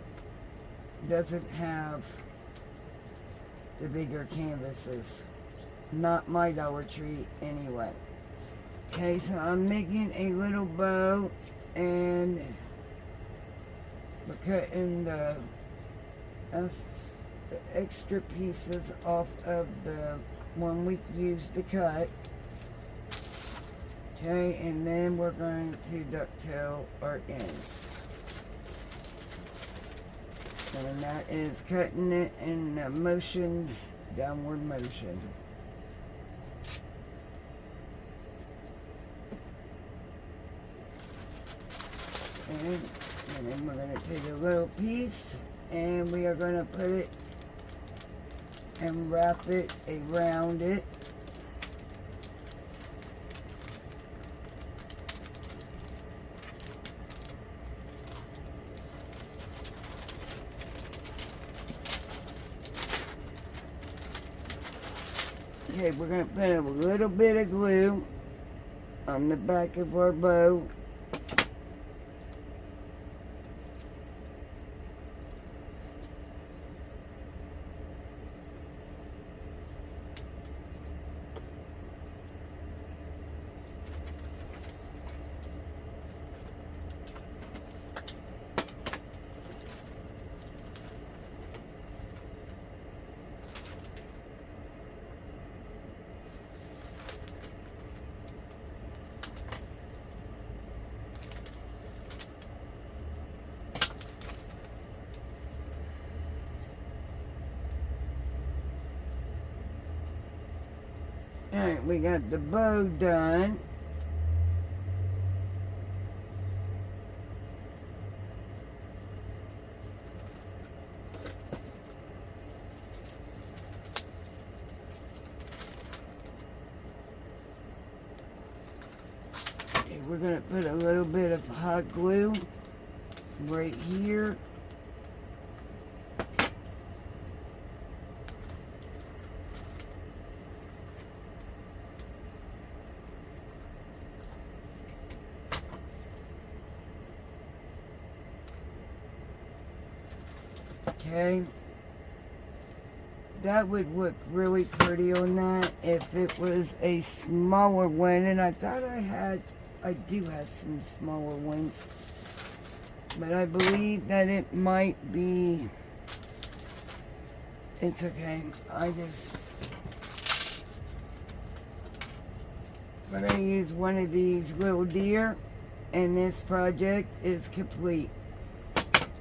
doesn't have the bigger canvases. Not my Dollar Tree anyway. Okay, so I'm making a little bow, and we're cutting the extra pieces off of the one we used to cut. Okay, and then we're going to ducktail our ends. And that is cutting it in a motion, downward motion. And then we're going to take a little piece and we are going to put it and wrap it around it. Okay, we're going to put a little bit of glue on the back of our bow. Alright, we got the bow done. Okay, we're going to put a little bit of hot glue right here. Okay, that would look really pretty on that if it was a smaller one, and I thought I do have some smaller ones, but I believe that it might be, it's okay. I'm gonna use one of these little deer, and this project is complete.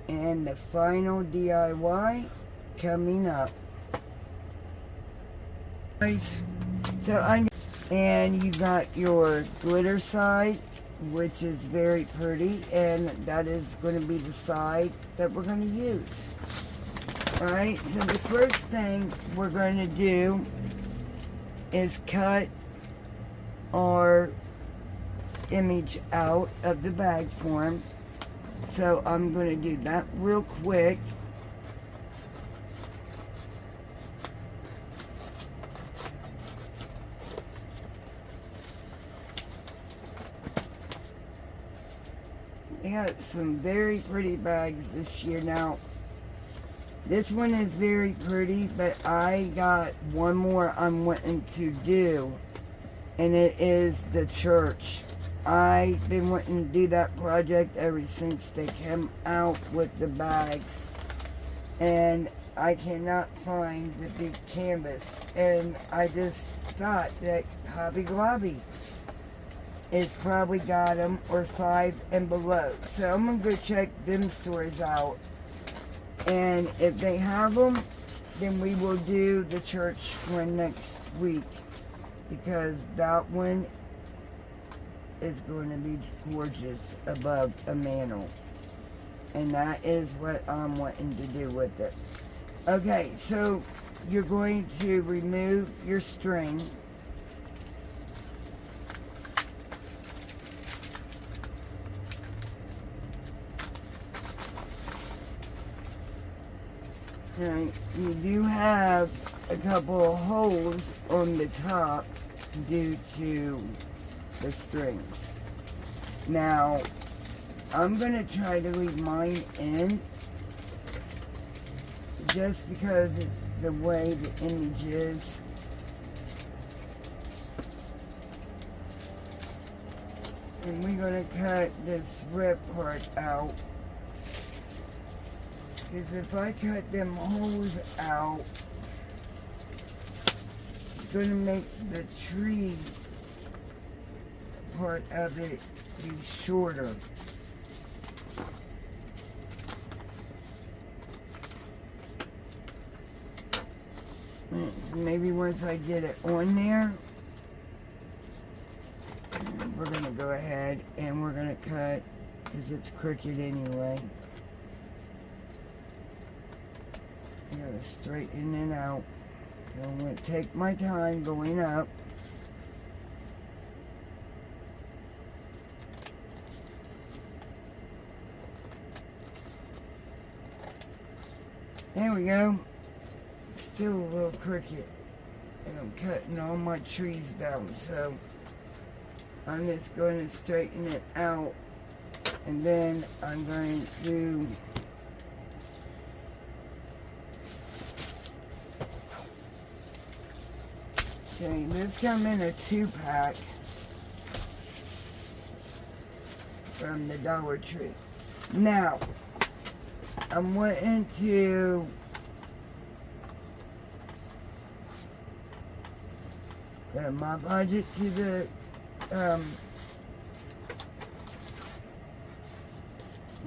And the final DIY coming up. So and you got your glitter side, which is very pretty, and that is going to be the side that we're going to use. Alright, so the first thing we're going to do is cut our image out of the bag form. So I'm going to do that real quick. got some very pretty bags this year. Now, this one is very pretty, but I got one more I'm wanting to do, and it is the church. I've been wanting to do that project ever since they came out with the bags, and I cannot find the big canvas, and I just thought that Hobby Lobby it's probably got them, or 5 and below. So I'm going to go check them stores out. And if they have them, then we will do the church one next week. Because that one is going to be gorgeous above a mantle. And that is what I'm wanting to do with it. Okay, so you're going to remove your string. Right, you do have a couple of holes on the top due to the strings. Now, I'm going to try to leave mine in just because of the way the image is. And we're going to cut this rib part out. Because if I cut them holes out, it's going to make the tree part of it be shorter. So maybe once I get it on there, we're going to go ahead and we're going to cut, because it's crooked anyway. I gotta straighten it out. So I'm going to take my time going up. There we go. Still a little crooked. And I'm cutting all my trees down. So I'm just going to straighten it out. And then I'm going to okay, this come in a 2-pack from the Dollar Tree. Now, I'm wanting to put my budget to the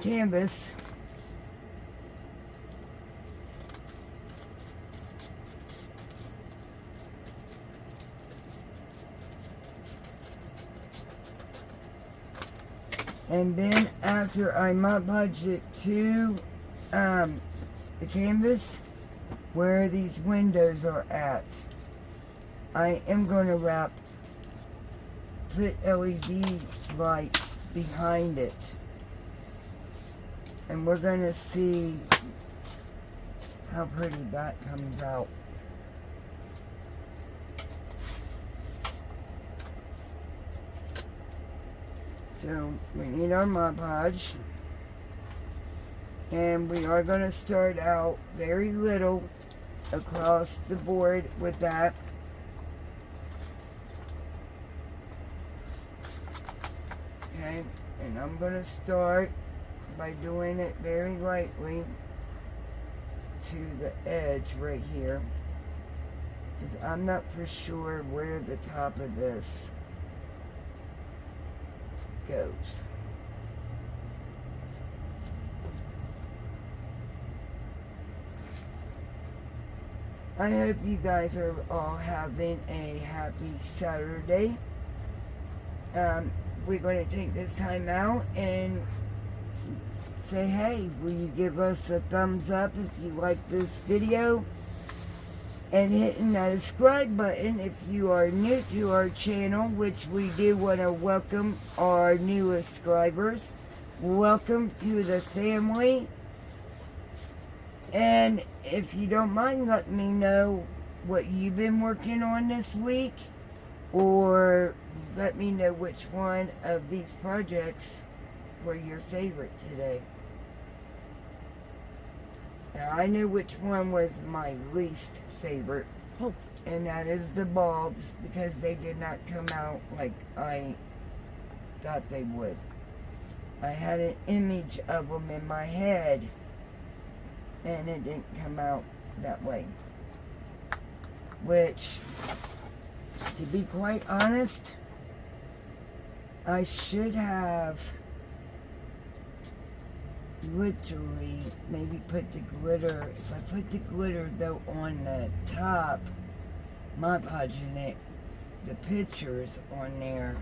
canvas. And then after I Mod Podge it to the canvas where these windows are at, I am going to put LED lights behind it. And we're going to see how pretty that comes out. So we need our Mod Podge, and we are going to start out very little across the board with that. Okay, and I'm going to start by doing it very lightly to the edge right here, because I'm not for sure where the top of this goes. I hope you guys are all having a happy Saturday. We're going to take this time out and say, hey, will you give us a thumbs up if you like this video? And hitting that subscribe button if you are new to our channel, which we do want to welcome our newest subscribers. Welcome to the family. And if you don't mind, let me know what you've been working on this week, or let me know which one of these projects were your favorite today. Now, I knew which one was my least favorite. Oh. And that is the bulbs, because they did not come out like I thought they would. I had an image of them in my head, and it didn't come out that way. Which, to be quite honest, I should have glittery, maybe put the glitter, if I put the glitter though on the top, Mod Podging it, the pictures on there.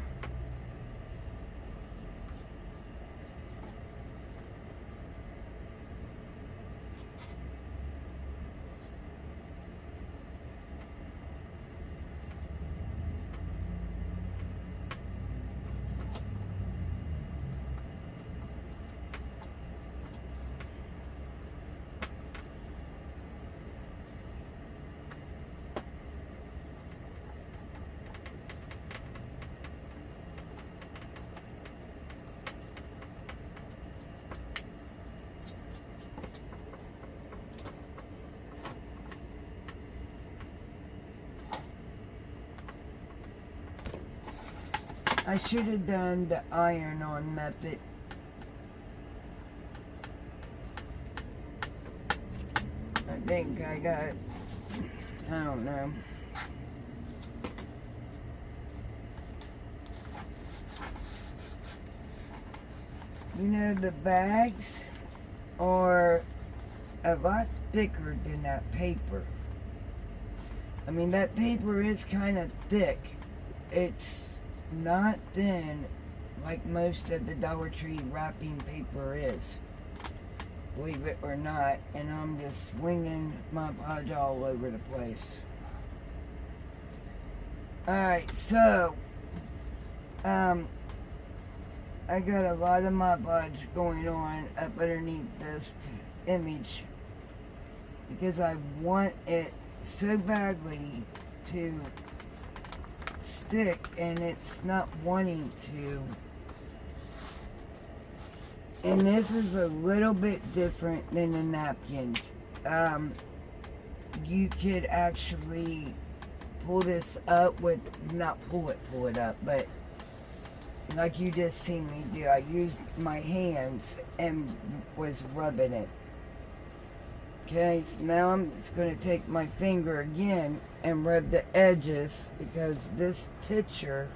I should have done the iron-on method. I think I don't know. You know, the bags are a lot thicker than that paper. I mean, that paper is kind of thick. It's not thin like most of the Dollar Tree wrapping paper is, believe it or not, and I'm just swinging my podge all over the place. Alright, so I got a lot of Mod Podge going on up underneath this image because I want it so badly to stick, and it's not wanting to. And this is a little bit different than the napkins. You could actually pull this up with, not pull it up, but like you just seen me do. I used my hands and was rubbing it. Okay, so now I'm just going to take my finger again and rub the edges, because this picture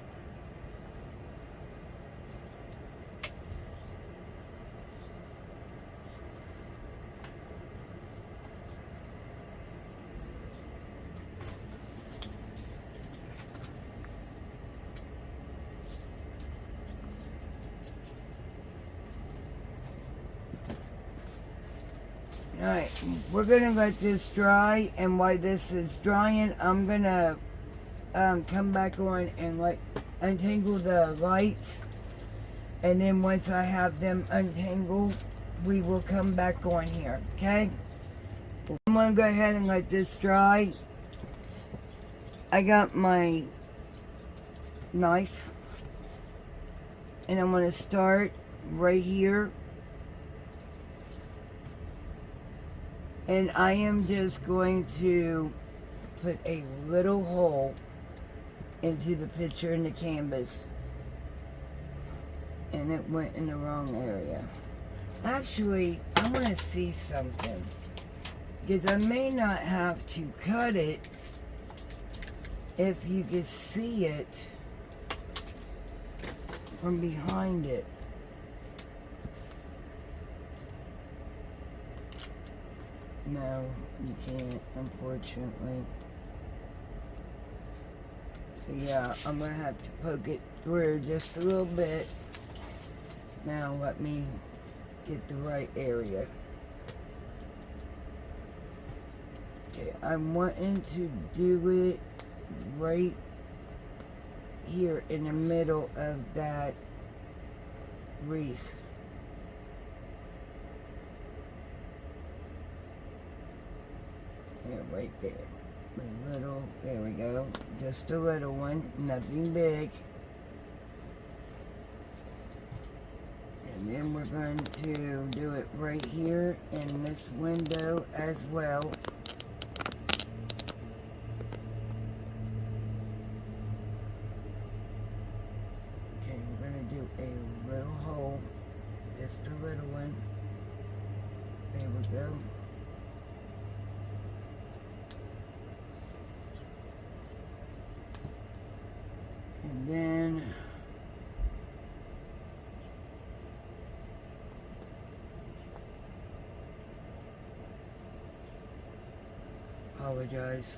Alright, we're gonna let this dry, and while this is drying, I'm gonna come back on and untangle the lights, and then once I have them untangled, we will come back on here, okay? I'm gonna go ahead and let this dry. I got my knife, and I'm gonna start right here. And I am just going to put a little hole into the picture in the canvas. And it went in the wrong area. Actually, I want to see something. Because I may not have to cut it if you can see it from behind it. No, you can't, unfortunately. So yeah, I'm gonna have to poke it through just a little bit. Now let me get the right area. Okay, I'm wanting to do it right here in the middle of that wreath. Yeah, right there. A little, there we go. Just a little one, nothing big. And then we're going to do it right here in this window as well. Okay, we're going to do a little hole, just a little one. There we go. And then apologize.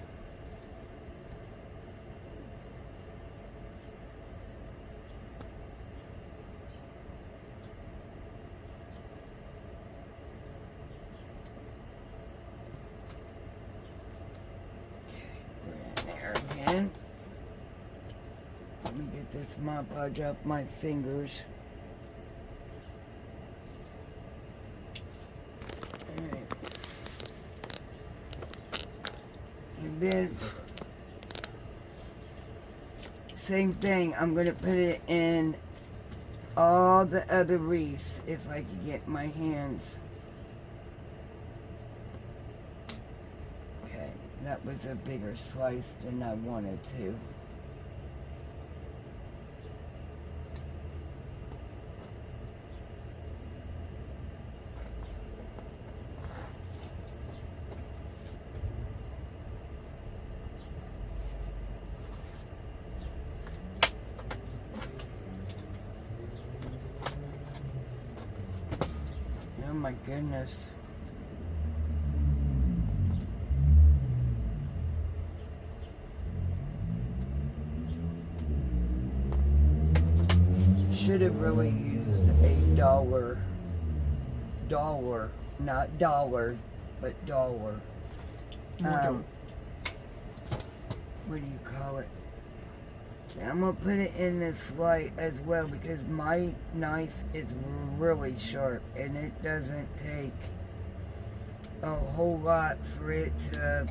Okay, we're in there again. Let me get this Mod Podge off my fingers. Alright. And then, same thing, I'm going to put it in all the other wreaths if I can get my hands. Okay, that was a bigger slice than I wanted to. Oh my goodness. Should have really used a dollar, not dollar, but dollar. What do you call it? I'm gonna put it in this light as well because my knife is really sharp and it doesn't take a whole lot for it to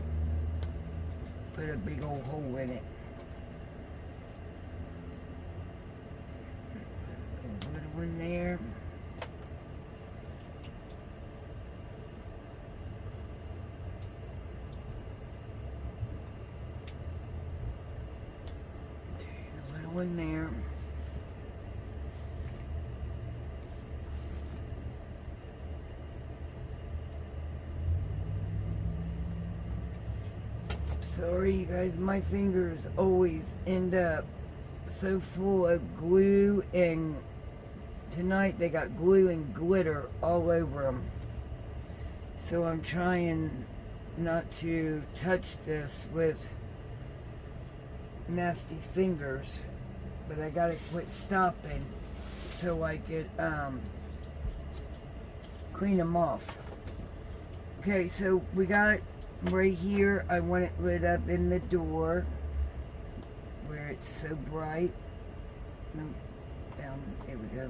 put a big old hole in it. Put a little one there. One there. Sorry you guys, my fingers always end up so full of glue, and tonight they got glue and glitter all over them. So I'm trying not to touch this with nasty fingers. But I gotta quit stopping so I could clean them off. Okay, so we got it right here. I want it lit up in the door where it's so bright. No, down, there we go.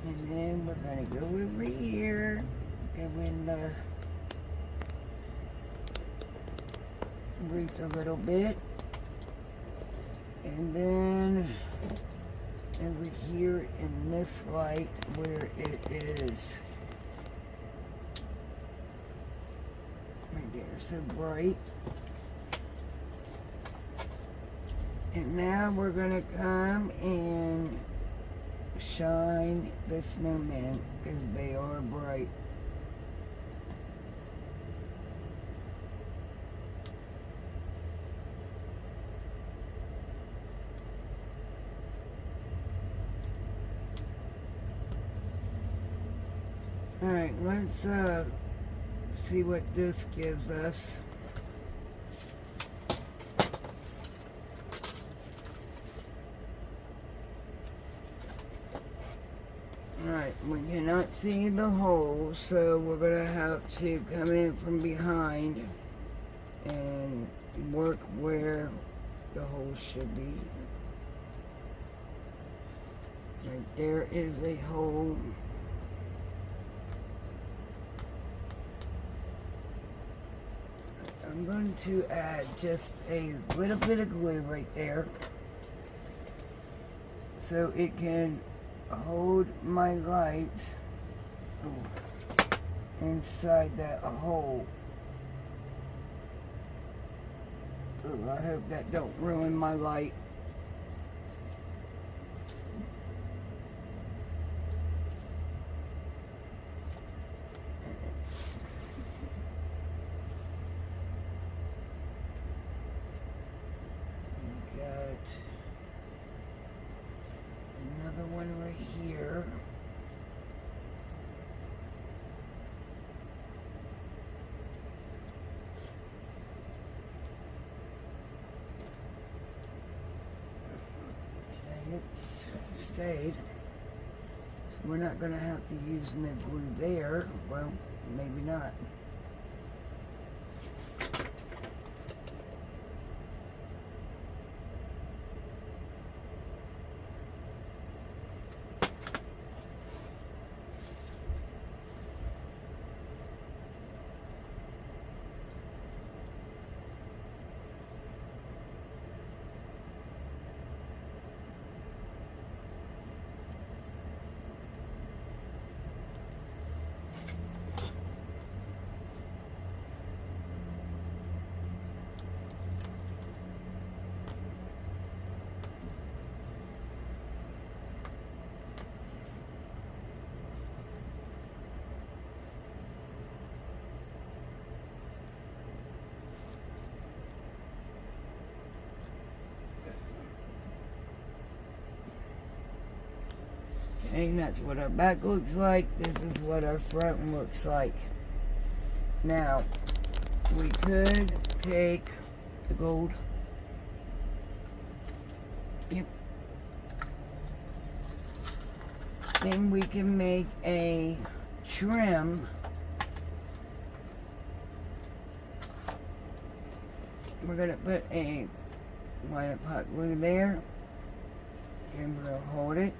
And then we're gonna go over here, go in the wreath a little bit, and then over here in this light where it is right there, so bright. And now we're gonna come and shine the snowmen because they are bright. Alright, let's see what this gives us. Alright, we cannot see the hole, so we're going to have to come in from behind and work where the hole should be. Right there is a hole. I'm going to add just a little bit of glue right there. so it can hold my light inside that hole. Ooh, I hope that don't ruin my light. Another one right here. Okay, it's stayed. So we're not going to have to use no glue there. Well, maybe not. And that's what our back looks like. This is what our front looks like. Now, we could take the gold. Yep. Then we can make a trim. We're going to put a line of hot glue there. And we'll hold it.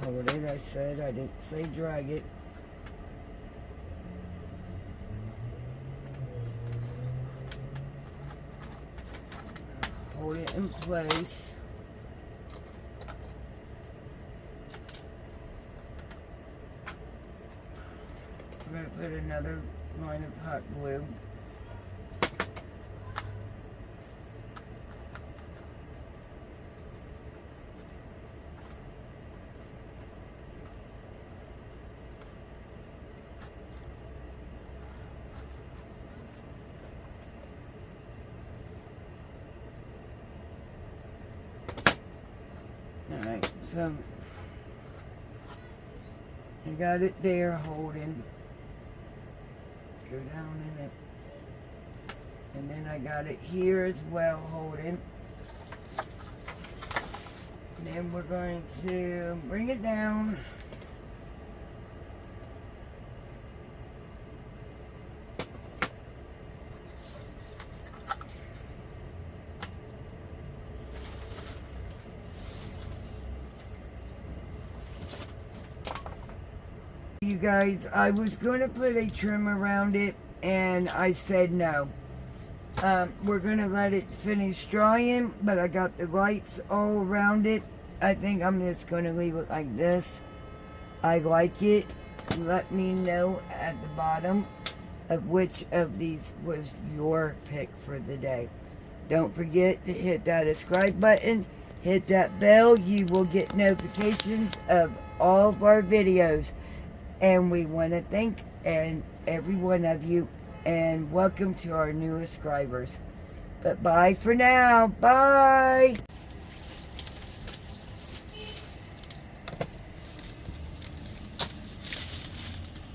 Hold it, I said. I didn't say drag it. Hold it in place. We're going to put another line of hot glue. Alright, so I got it there holding. Go down in it. And then I got it here as well holding. And then we're going to bring it down. You guys, I was going to put a trim around it and I said no. We're going to let it finish drying, but I got the lights all around it. I think I'm just going to leave it like this. I like it. Let me know at the bottom of which of these was your pick for the day. Don't forget to hit that subscribe button. Hit that bell. You will get notifications of all of our videos. And we want to thank every one of you and welcome to our newest subscribers. But bye for now. Bye.